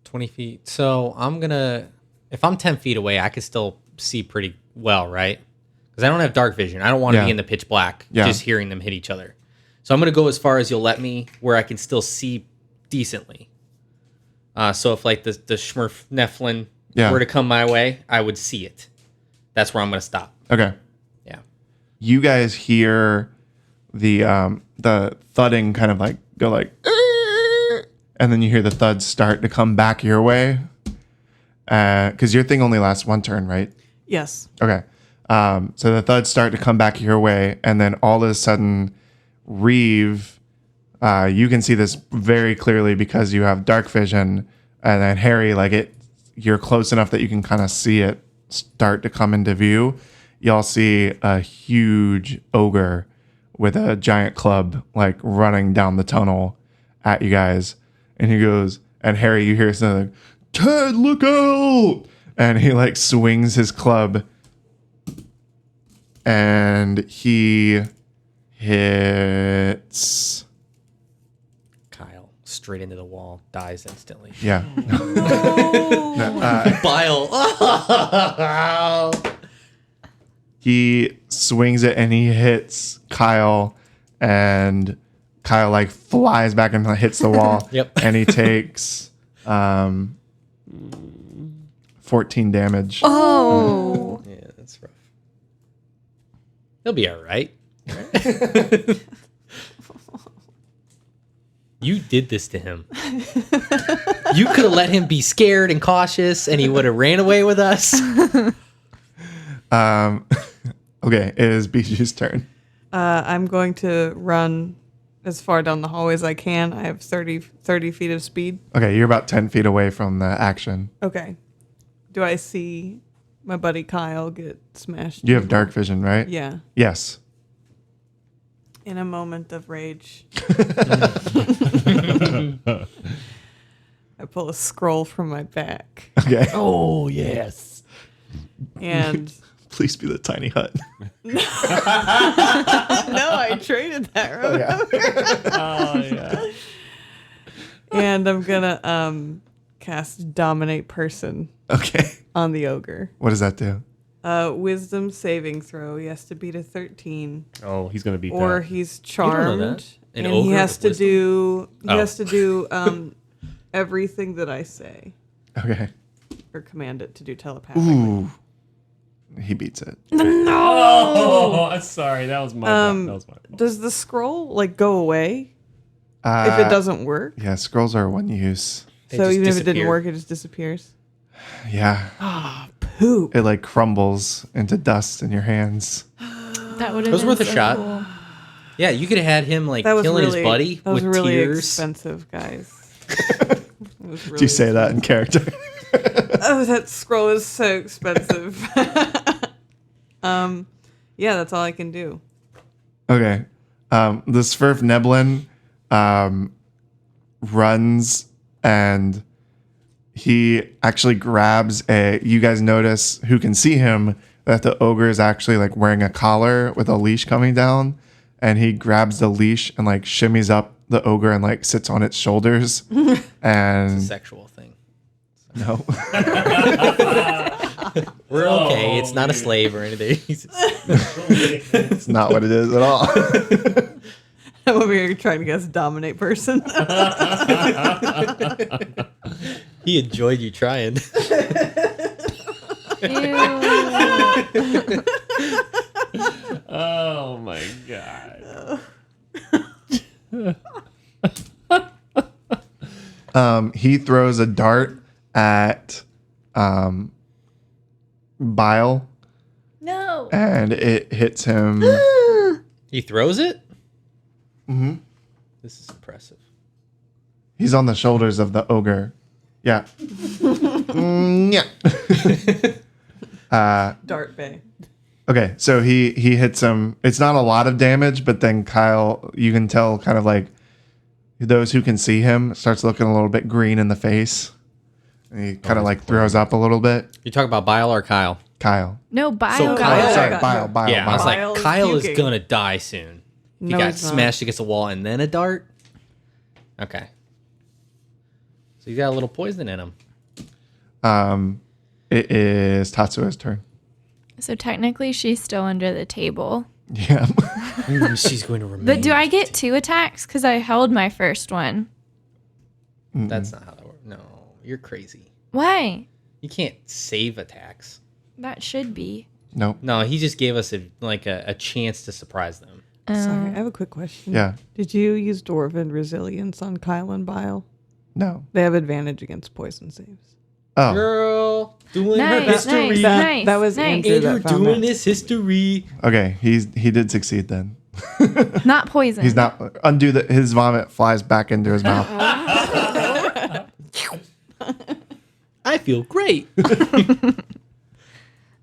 20 feet. So if I'm 10 feet away, I could still see pretty well, right? Because I don't have dark vision. I don't want to Yeah. be in the pitch black, Yeah. just hearing them hit each other. So I'm going to go as far as you'll let me, where I can still see decently. So if like the Smurf Nephilim Yeah. were to come my way, I would see it. That's where I'm going to stop. Okay. Yeah. You guys hear the thudding kind of like go like, and then you hear the thuds start to come back your way. Because your thing only lasts one turn, right? Yes. Okay. So the thuds start to come back your way, and then all of a sudden, Reeve, you can see this very clearly because you have dark vision, and then Harry, you're close enough that you can kind of see it start to come into view. Y'all see a huge ogre with a giant club like running down the tunnel at you guys, and he goes, and Harry, you hear something like, "Ted, look out!" And he like swings his club, and he hits. Kyle, straight into the wall, dies instantly. Yeah. Bile. He swings it and he hits Kyle, and Kyle like flies back and hits the wall. Yep. And he takes 14 damage. Oh. Yeah, that's rough. He'll be all right. You did this to him. You could have let him be scared and cautious, and he would have ran away with us. Okay, it is Bijou's turn. I'm going to run as far down the hallway as I can. I have 30 feet of speed. Okay, you're about 10 feet away from the action. Okay. Do I see my buddy Kyle get smashed? You have dark vision, right? Yeah. Yes. In a moment of rage, I pull a scroll from my back Okay. Oh yes. and Please be the tiny hut. no, I traded that. Remember? Oh yeah. And I'm gonna cast Dominate Person Okay. on the ogre. What does that do? Wisdom saving throw. He has to beat a 13, Oh, he's gonna beat or that. he's don't know charmed, that. An and he ogre has with to wisdom? do. He Oh. has to do everything that I say, Okay. or command it to do telepathically. Ooh. He beats it. Oh, I'm sorry. That was my. That was my. Does the scroll like go away Uh, if it doesn't work? Yeah, scrolls are one use. They So just even if it didn't disappear. work, it just disappears. Yeah. Poop. It like crumbles into dust in your hands. That would have It was been worth a so shot. cool. Yeah, you could have had him like That was killing really, his buddy that was with really tears. expensive, guys. It was Do really you say that in character? Oh, that scroll is so expensive. Yeah, that's all I can do. Okay. The Smurf Neblin runs, and he actually grabs you guys notice, who can see him, that the ogre is actually like wearing a collar with a leash coming down, and he grabs the leash and like shimmies up the ogre and like sits on its shoulders. And Sexual thing. no. We're okay. It's not a slave or anything. It's not what it is at all. I'm over here trying to guess Dominate Person. He enjoyed you trying. Ew. Oh my god. He throws a dart at Byle, No. and it hits him. He throws it? Mm-hmm. This is impressive. He's on the shoulders of the ogre. Yeah. Yeah. Dart Bay. Okay, so he hits him. It's not a lot of damage, but then Kyle, you can tell kind of like those who can see him starts looking a little bit green in the face. And he kind of like throws up a little bit. You talk about Byle or Kyle? Kyle. No, Byle So got Kyle- hurt. Sorry, got Byle. Yeah, I was Byle like, is Kyle is puking. going to die soon. He No, got he's not. smashed against a wall and then a dart? Okay. So he's got a little poison in him. It is Tatsuo's turn. So technically, she's still under the table. Yeah. She's going to remain. But do I get 2 attacks? Because I held my first one. That's not how that works. No, you're crazy. Why? You can't save attacks. That should be. Nope. No, he just gave us a chance to surprise them. Sorry, I have a quick question. Yeah. Did you use Dwarven Resilience on Kyle and Byle? No. They have advantage against poison saves. Oh. Girl, doing her Nice, history. nice, That was nice. Andrew Andrew that found doing that. his history. Okay. He did succeed then. Not poison. He's not his vomit flies back into his mouth. I feel great.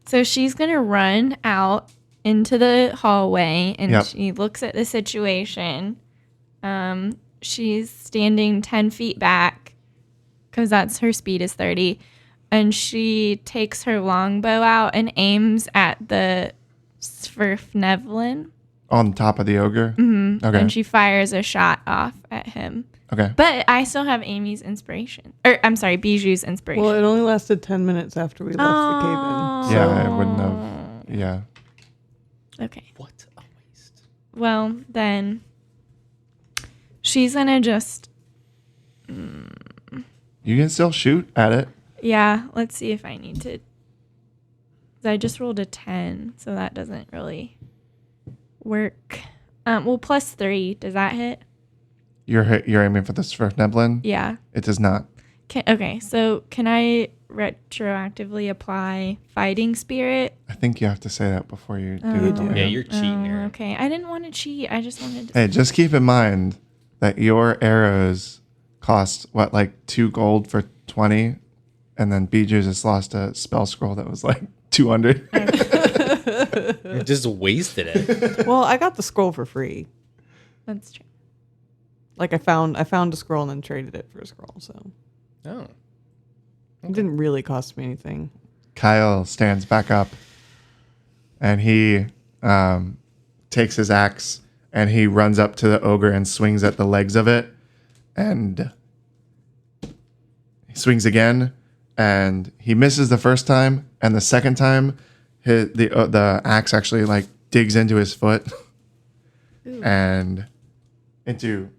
So she's going to run out into the hallway and Yep. she looks at the situation. She's standing 10 feet back because that's her speed is 30. And she takes her longbow out and aims at the Svirfnevlin. On top of the ogre. Mm-hmm. Okay. And she fires a shot off at him. Okay. But I still have Amy's inspiration. Or, I'm sorry, Bijou's inspiration. Well, it only lasted 10 minutes after we left the cave-in. Yeah, I wouldn't have. Yeah. Okay. What a waste. Well, then she's going to just... You can still shoot at it. Yeah, let's see if I need to... 'cause I just rolled a 10, so that doesn't really work. Well, plus 3. Does that hit? You're aiming for the Svirfneblin? Yeah. It does not. Okay, so can I retroactively apply Fighting Spirit? I think you have to say that before you do You it. do. Yeah, you're cheating there. Okay, I didn't want to cheat. I just wanted to... Hey, just keep in mind that your arrows cost what, like 2 gold for 20, and then Bijou's just lost a spell scroll that was like 200. You just wasted it. Well, I got the scroll for free. That's true. Like I found a scroll and then traded it for a scroll, so Oh. it didn't really cost me anything. Kyle stands back up, and he takes his axe and he runs up to the ogre and swings at the legs of it, and he swings again, and he misses the first time, and the second time, the axe actually like digs into his foot and into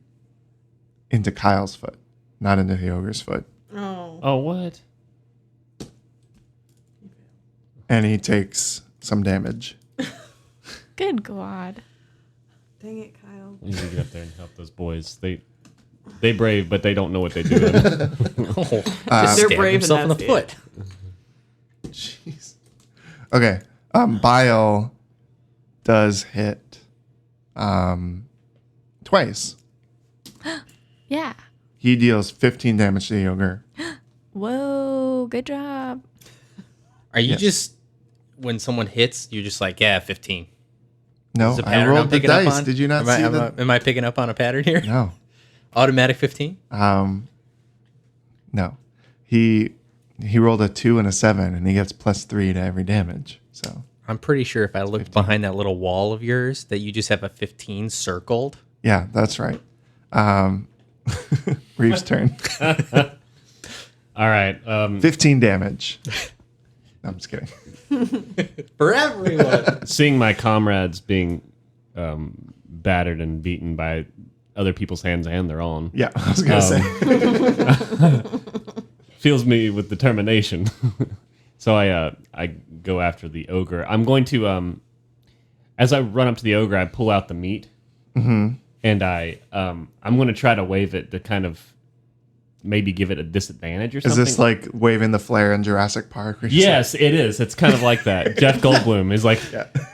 Kyle's foot, not into the ogre's foot. Oh, what? And he takes some damage. Good God. Dang it, Kyle. You need to get up there and help those boys. They brave, but they don't know what they do. Just They're stabbed brave and himself in the that's foot. Jeez. Okay. Byle does hit twice. Yeah. He deals 15 damage to the ogre. Whoa, good job. Are you Yes. just, when someone hits, you're just like, yeah, 15? No, Is it a I pattern I'm rolled the picking up dice. on? Did you not am see am I picking up on a pattern here? No. Automatic 15? No. He rolled a 2 and a 7, and he gets +3 to every damage. So I'm pretty sure if I look behind that little wall of yours that you just have a 15 circled. yeah, that's right. Reeve's turn. All right. 15 damage. No, I'm just kidding. For everyone. Seeing my comrades being battered and beaten by other people's hands and their own Yeah, I was gonna say. fills me with determination. So I go after the ogre. I'm going to as I run up to the ogre, I pull out the meat, and I'm going to try to wave it to kind of maybe give it a disadvantage or Is something. this like waving the flare in Jurassic Park? Where you're just Yes, it is. It's kind of like that. Jeff Goldblum is like,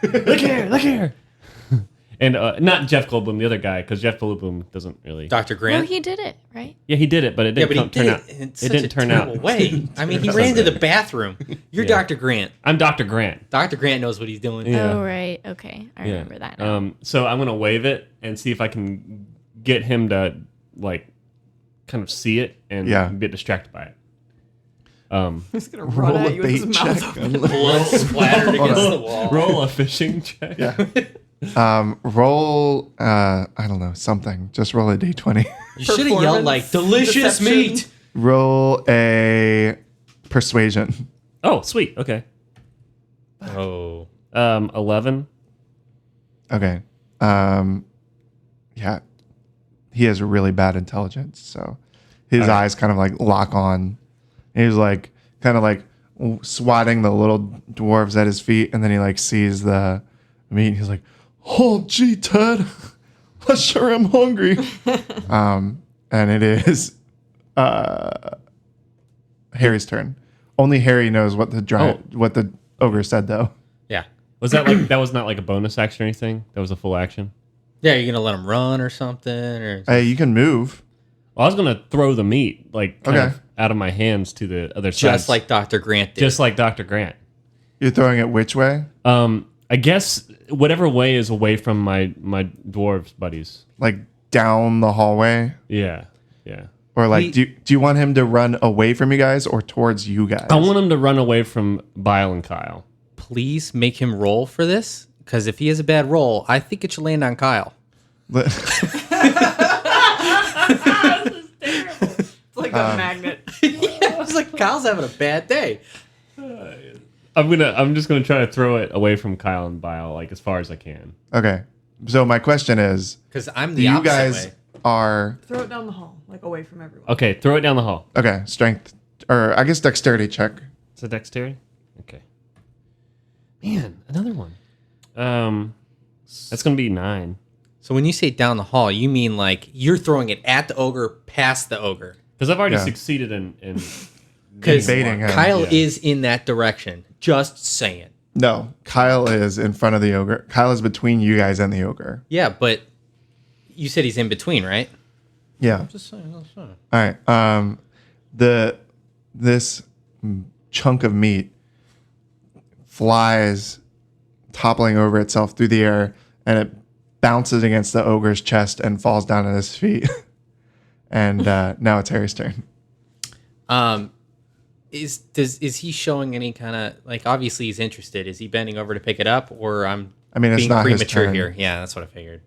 look here. And not Jeff Goldblum, the other guy, because Jeff Goldblum doesn't really. Dr. Well, Grant. he did it, right? Yeah, he did it, but it Yeah, didn't but he turn did out. it in It such didn't a turn terrible out. way. I mean, he ran to the bathroom. You're Yeah. Dr. Grant. I'm Dr. Grant. Dr. Grant knows what he's doing. Yeah. Oh, right. Okay. I remember that now. So I'm gonna wave it and see if I can get him to like kind of see it and get distracted by it. He's gonna run roll at a you with his bait mouth check. open. Blood splattered against the wall. Roll a fishing check. Roll, I don't know, something. Just roll a d20. You should have yelled like, delicious Deception. meat. Roll a persuasion. Oh, sweet. Okay. Oh. 11. Okay. Yeah. He has really bad intelligence, so his eyes kind of like lock on. He's like kind of like swatting the little dwarves at his feet, and then he like sees the meat. And he's like, "Oh, gee, Ted, I sure am hungry." And it is Harry's turn. Only Harry knows what what the ogre said, though. Yeah. Was that like that was not like a bonus action or anything? That was a full action. Yeah, you're going to let him run or something? Or Hey, you can move. Well, I was gonna throw the meat like kind Okay. of out of my hands to the other side, just like Dr. Grant did. just like Dr. Grant. You're throwing it which way? I guess whatever way is away from my dwarves buddies. Like down the hallway, Yeah. or like do you want him to run away from you guys or towards you guys? I want him to run away from Byle and Kyle. Please make him roll for this, because if he has a bad roll, I think it should land on Kyle. It's like a magnet. I was like, Kyle's having a bad day. I'm just gonna try to throw it away from Kyle and Byle like as far as I can. Okay. So my question is, Because I'm do the you opposite guys way. are Throw it down the hall, like away from everyone. Okay, throw it down the hall. okay? Strength, or I guess dexterity check. Is it dexterity? Okay. Man, another one. That's gonna be 9. So when you say down the hall, you mean like you're throwing it at the ogre, past the ogre. Because I've already Yeah. succeeded in Because Invading him. Kyle Yeah. is in that direction. Just saying. No, Kyle is in front of the ogre. Kyle is between you guys and the ogre. Yeah, but you said he's in between, right? Yeah. Just saying. All right. This chunk of meat flies, toppling over itself through the air, and it bounces against the ogre's chest and falls down at his feet. And now it's Harry's turn. Is he showing any kind of like? Obviously, he's interested. Is he bending over to pick it up, or I mean, it's being not his premature turn. here? Yeah, that's what I figured.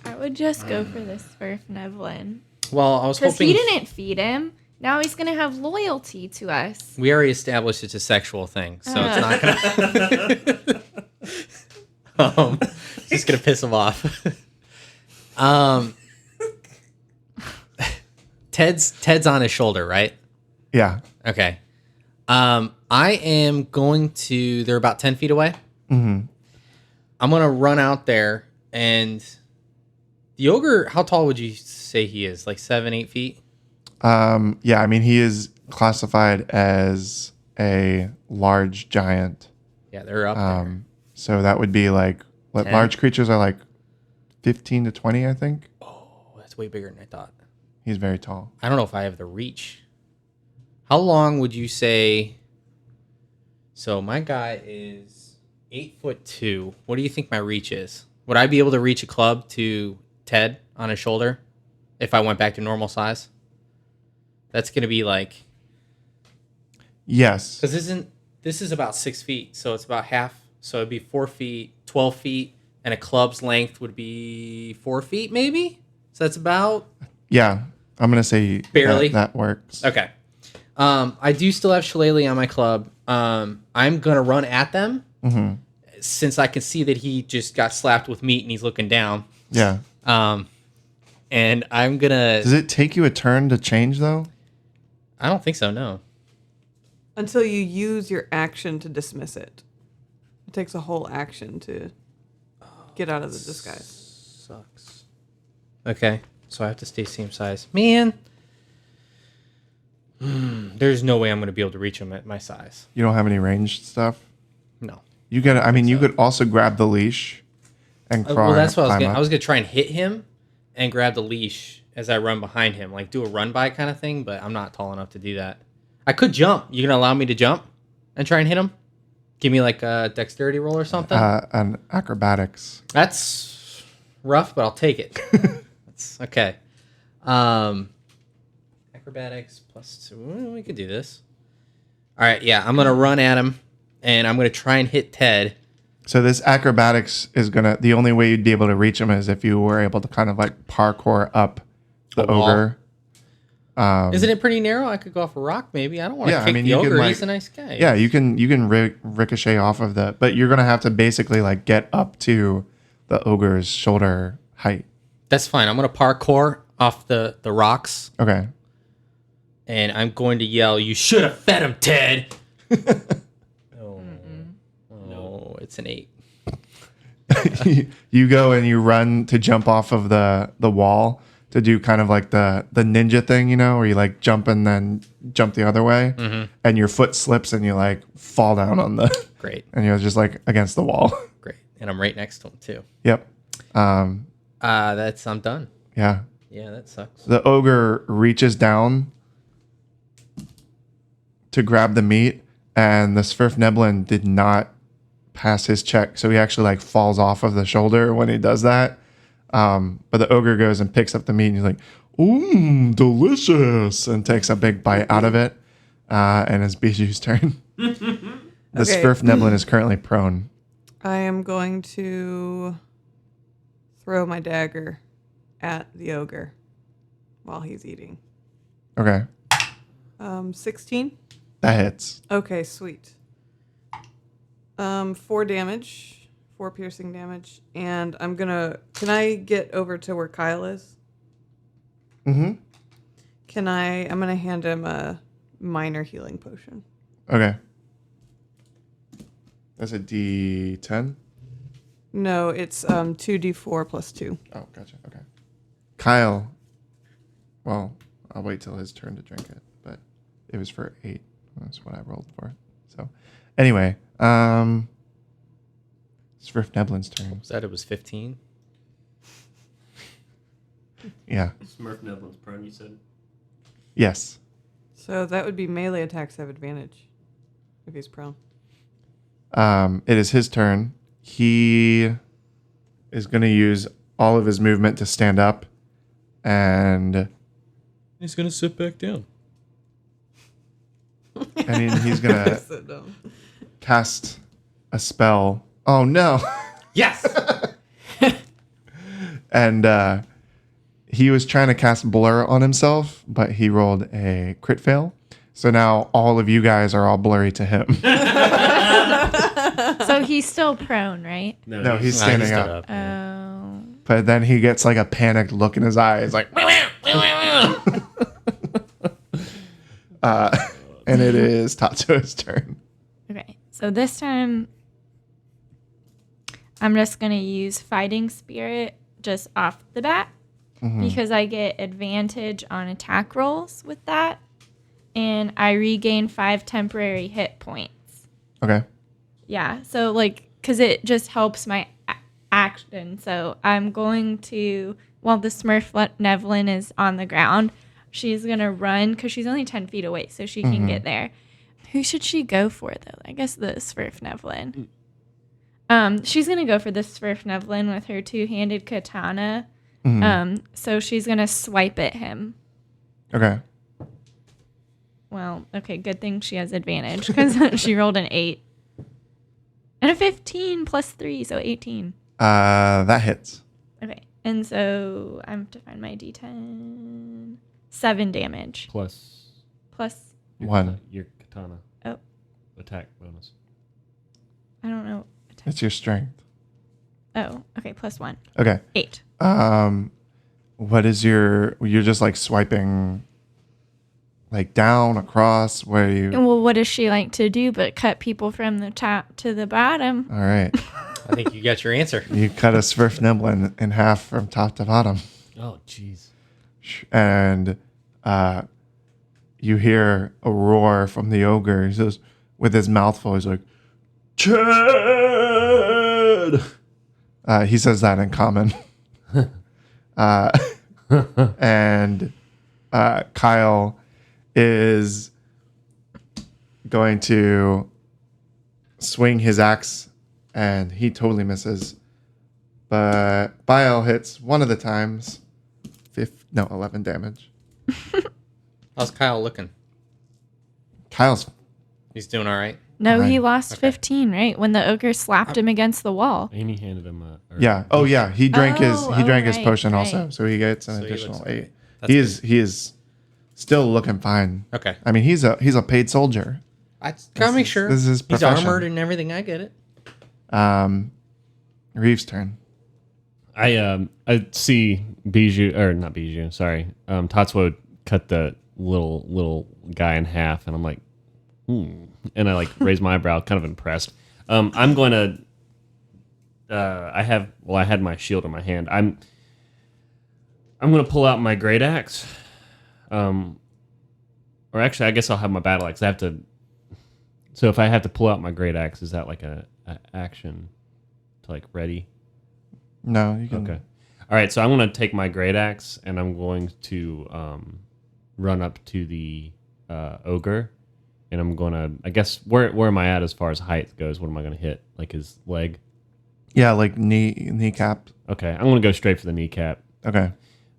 I would just go for this for Nevlin. Well, I was Because hoping he didn't feed him. Now he's going to have loyalty to us. we already established it's a sexual thing, so it's not gonna. It's just gonna piss him off. Ted's on his shoulder, right? Yeah. Okay. I am going to. They're about 10 feet away. Mm-hmm. I'm gonna run out there, and the ogre. How tall would you say he is? Like 7-8 feet? Yeah. I mean, he is classified as a large giant. Yeah, they're up there. So that would be like what 10? large creatures are like 15 to 20, I think. Oh, that's way bigger than I thought. He's very tall. I don't know if I have the reach. How long would you say? So my guy is 8'2". What do you think my reach is? Would I be able to reach a club to Ted on his shoulder if I went back to normal size? That's gonna be like, Yes. because this is about 6 feet, so it's about half. So it'd be 4 feet, 12 feet, and a club's length would be 4 feet, maybe. So that's about Yeah. I'm going to say Barely. that works. okay. I do still have Shillelagh on my club. I'm gonna run at them since I can see that he just got slapped with meat and he's looking down. Yeah. And I'm gonna. Does it take you a turn to change, though? I don't think so. No. until you use your action to dismiss it. It takes a whole action to get out of the disguise. Sucks. Okay, so I have to stay same size. Man, there's no way I'm going to be able to reach him at my size. You don't have any ranged stuff? No. You could, I mean, you could also grab the leash and crawl. Well, that's what I was climb going to up. I was going to try and hit him and grab the leash as I run behind him, like do a run by kind of thing, but I'm not tall enough to do that. I could jump. You going to allow me to jump and try and hit him? Give me like a dexterity roll or something? An acrobatics. That's rough, but I'll take it. That's okay. Acrobatics +2. We could do this. All right, yeah, I'm going to run at him, and I'm going to try and hit Ted. So this acrobatics is gonna. The only way you'd be able to reach him is if you were able to kind of like parkour up the A wall? ogre. Isn't it pretty narrow? I could go off a rock, maybe. I don't want to Yeah, I kick mean, the you can, ogre. like- He's a nice guy. Yeah, you can ricochet off of the, but you're gonna have to basically like get up to the ogre's shoulder height. That's fine. I'm going to parkour off the rocks, Okay. and I'm going to yell, "You should have fed him, Ted!" Oh, it's an 8. You go and you run to jump off of the wall to do kind of like the ninja thing, you know, where you like jump and then jump the other way, and your foot slips and you like fall down on the, Great, and you're just like against the wall. great. And I'm right next to him, too. Yep. I'm done. Yeah. Yeah, that sucks. The ogre reaches down to grab the meat, and the Svirfneblin did not pass his check, so he actually like falls off of the shoulder when he does that. But the ogre goes and picks up the meat, and he's like, "Ooh, delicious!" and takes a big bite out of it. And it's Biju's turn. The Okay. Svirfneblin is currently prone. I am going to throw my dagger at the ogre while he's eating. Okay, 16. that hits. Okay, sweet. 4 damage, 4 piercing damage, and can I get over to where Kyle is? Mm-hmm. I'm gonna hand him a minor healing potion. Okay. That's a D10. No, it's 2d4 plus 2. Oh, gotcha. Okay. Kyle. Well, I'll wait till his turn to drink it, but it was for 8. That's what I rolled for. So, anyway, Svirfneblin's turn. Was that it was 15? Yeah. Smurf Neblin's prone, you said? Yes. So that would be melee attacks have advantage if he's prone. It is his turn. He is going to use all of his movement to stand up, and He's going to sit back down. he's going to So dumb. cast a spell. Oh no! Yes! And he was trying to cast blur on himself, but he rolled a crit fail. So now all of you guys are all blurry to him. So he's still prone, right? No, he's Nah, standing stood up. Oh. But then he gets like a panicked look in his eyes, like, and it is Tatsuo's turn. Okay. So this time, I'm just going to use Fighting Spirit just off the bat because I get advantage on attack rolls with that. And I regain 5 temporary hit points. Okay. Yeah. So, like, because it just helps my action. So I'm going to, while the Smurf Nevlin is on the ground, she's going to run because she's only 10 feet away. So she can get there. Who should she go for, though? I guess the Smurf Nevlin. She's going to go for the Smurf Nevlin with her 2-handed katana. So she's going to swipe at him. Okay. Well, okay, good thing she has advantage because she rolled an 8. And a 15 plus 3, so 18. That hits. Okay, and so I have to find my D10. 7 damage. Plus Plus, your katana. Oh. Attack bonus. I don't know. It's your strength. Oh, okay, plus 1. Okay. 8. What is you're just like swiping like down, across? Where you? Well, what does she like to do but cut people from the top to the bottom? All right. I think you got your answer. You cut a Svirfneblin in half from top to bottom. Oh, jeez. And you hear a roar from the ogre. He says, with his mouth full, he's like, Chad! He says that in common. And Kyle is going to swing his axe, and he totally misses. But Byle hits one of the times. 11 damage. How's Kyle looking? Kyle's He's doing all right. No, he Right. lost 15, right? When the ogre slapped him against the wall. And he handed him a... yeah. Oh yeah, he drank his right, potion right. also, so he gets an So he looks additional great. 8. That's He is still looking fine. Okay. I mean, he's a paid soldier. I gotta make sure. this is his He's profession. armored and everything. I get it. Reeves' turn. I see Bijou, or not Bijou, sorry. Tatsuo cut the little guy in half, and I'm like, and I like raise my eyebrow, kind of impressed. I'm going to. I had my shield in my hand. I'm going to pull out my great axe. Or actually, I guess I'll have my battle axe. I have to. So if I have to pull out my great axe, is that like a action to like ready? No, you can. Okay. All right. So I'm going to take my great axe and I'm going to run up to the ogre, and I'm going to. I guess where am I at as far as height goes? What am I going to hit? Like his leg? Yeah, like kneecap. Okay. I'm going to go straight for the kneecap. Okay.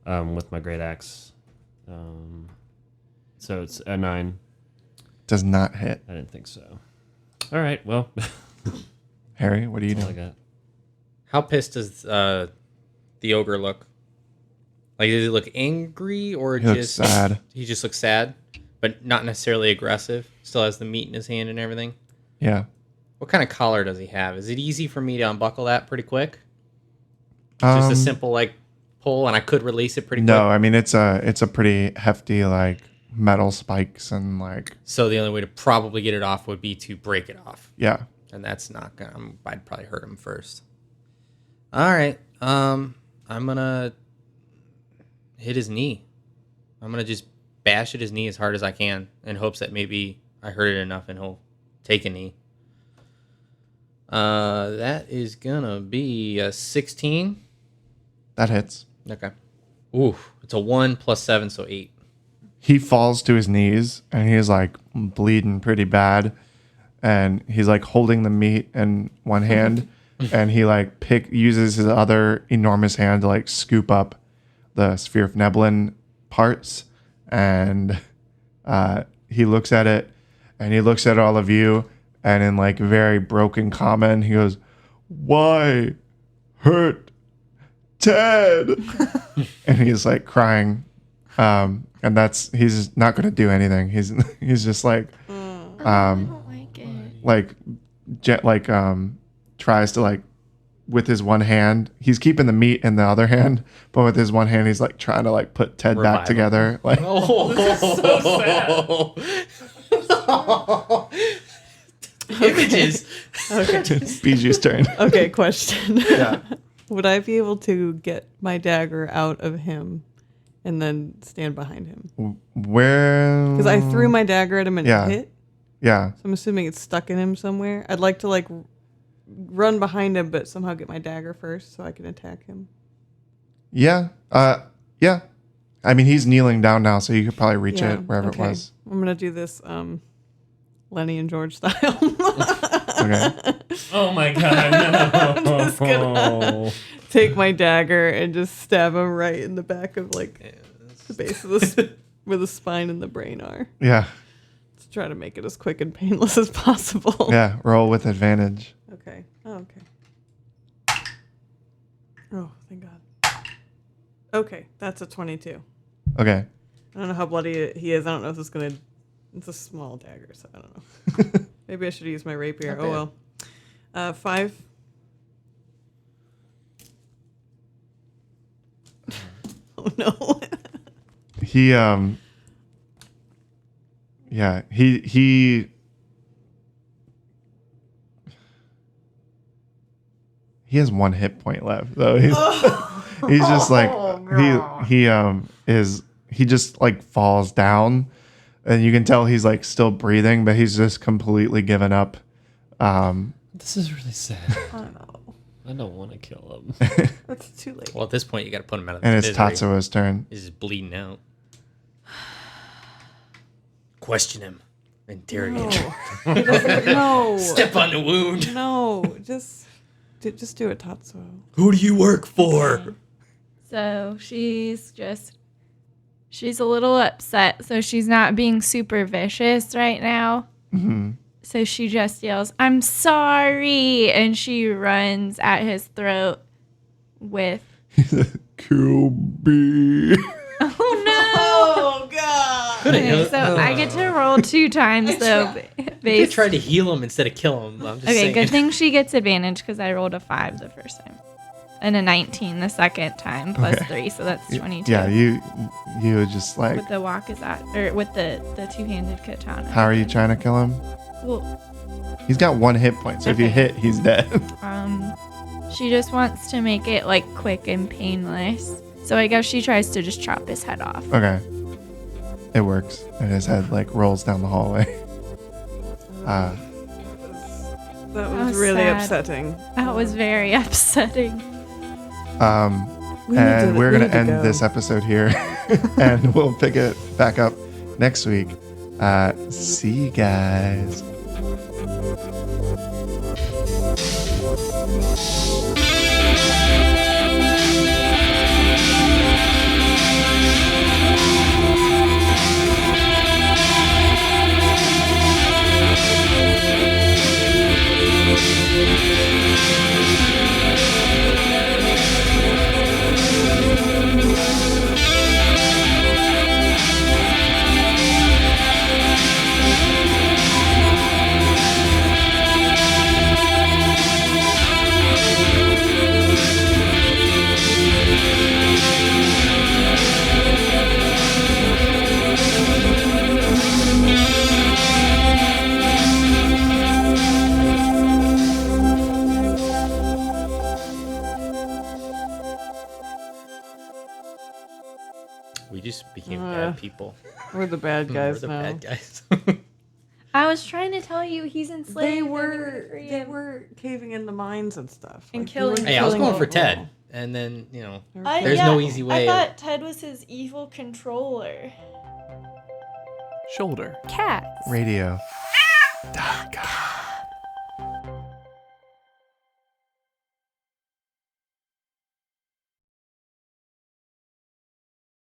With my great axe. So it's a 9. Does not hit. I didn't think so. All right. Well, Harry, what are you that's all I doing? got. How pissed does the ogre look? Like, does he look angry or He looks just sad. He just looks sad, but not necessarily aggressive. Still has the meat in his hand and everything. Yeah. What kind of collar does he have? Is it easy for me to unbuckle that pretty quick? Just a simple like pull, and I could release it pretty quick. No, I mean it's a pretty hefty like metal spikes and like So the only way to probably get it off would be to break it off, yeah. and that's not gonna. I'd probably hurt him first. All right, I'm gonna hit his knee. I'm gonna just bash at his knee as hard as I can, in hopes that maybe I hurt it enough and he'll take a knee. That is gonna be a 16. That hits. Okay. Ooh, it's a 1 plus 7, so 8. He falls to his knees and he's like bleeding pretty bad, and he's like holding the meat in one hand and he like uses his other enormous hand to like scoop up the sphere of Neblin parts, and he looks at it and he looks at all of you, and in like very broken common he goes, "Why hurt Ted?" And he's like crying, and he's not going to do anything. He's just like I don't like it. tries to like with his one hand, he's keeping the meat in the other hand, but with his one hand he's like trying to like put Ted Revive back him. together, like Images. Okay. Bijou's turn. Okay, question. Yeah. Would I be able to get my dagger out of him and then stand behind him? Where? Because I threw my dagger at him and Yeah. it hit. Yeah. So I'm assuming it's stuck in him somewhere. I'd like to like run behind him, but somehow get my dagger first so I can attack him. Yeah. Yeah. I mean, he's kneeling down now, so you could probably reach Yeah, it wherever okay. it was. I'm gonna do this Lenny and George style. Okay. Oh my god! No. Just gonna take my dagger and just stab him right in the back of like the base of the where the spine and the brain are. Yeah. Let's try to make it as quick and painless as possible. Yeah. Roll with advantage. Okay. Oh, okay. Oh, thank God. Okay, that's a 22. Okay. I don't know how bloody he is. I don't know if it's gonna. It's a small dagger, so I don't know. Maybe I should use my rapier. Not Oh well. 5. Oh no. He Yeah, he has 1 hit point left though. He's just like he just like falls down, and you can tell he's like still breathing, but he's just completely given up. This is really sad. I know. I don't want to kill him. It's too late. Well, at this point, you got to put him out of And his it's misery. Tatsuo's turn. He's just bleeding out. Question him. Interrogate him. No. Step on the wound. No. Just do it, Tatsuo. Who do you work for? So she's a little upset. So she's not being super vicious right now. Mm-hmm. So she just yells, "I'm sorry," and she runs at his throat with, Kill me. "Oh no!" Oh God. Okay, so I get to roll 2 times though. You could try to heal him instead of kill him. I'm just Okay, saying. good thing she gets advantage because I rolled a 5 the first time, and a 19 the second time, plus 3, so that's 22. Yeah, you would just like. With the wakizashi, or with the 2-handed katana. How are you trying to kill him? Well, He's got 1 hit point, so if you hit, he's dead. she just wants to make it like quick and painless. So I guess she tries to just chop his head off. Okay. It works. And his head like rolls down the hallway. That was was really sad. upsetting. That was very upsetting. And we're going to end this episode here. And we'll pick it back up next week. See you guys. We just became bad people. We're the bad guys We're the now. bad guys. I was trying to tell you he's enslaved. They and were free they him. were caving into mines and stuff. And you killing weren't Hey, I was killing going for people. Ted. And then, I- there's no easy way. I thought Ted was his evil controller. Shoulder. Cats. Radio.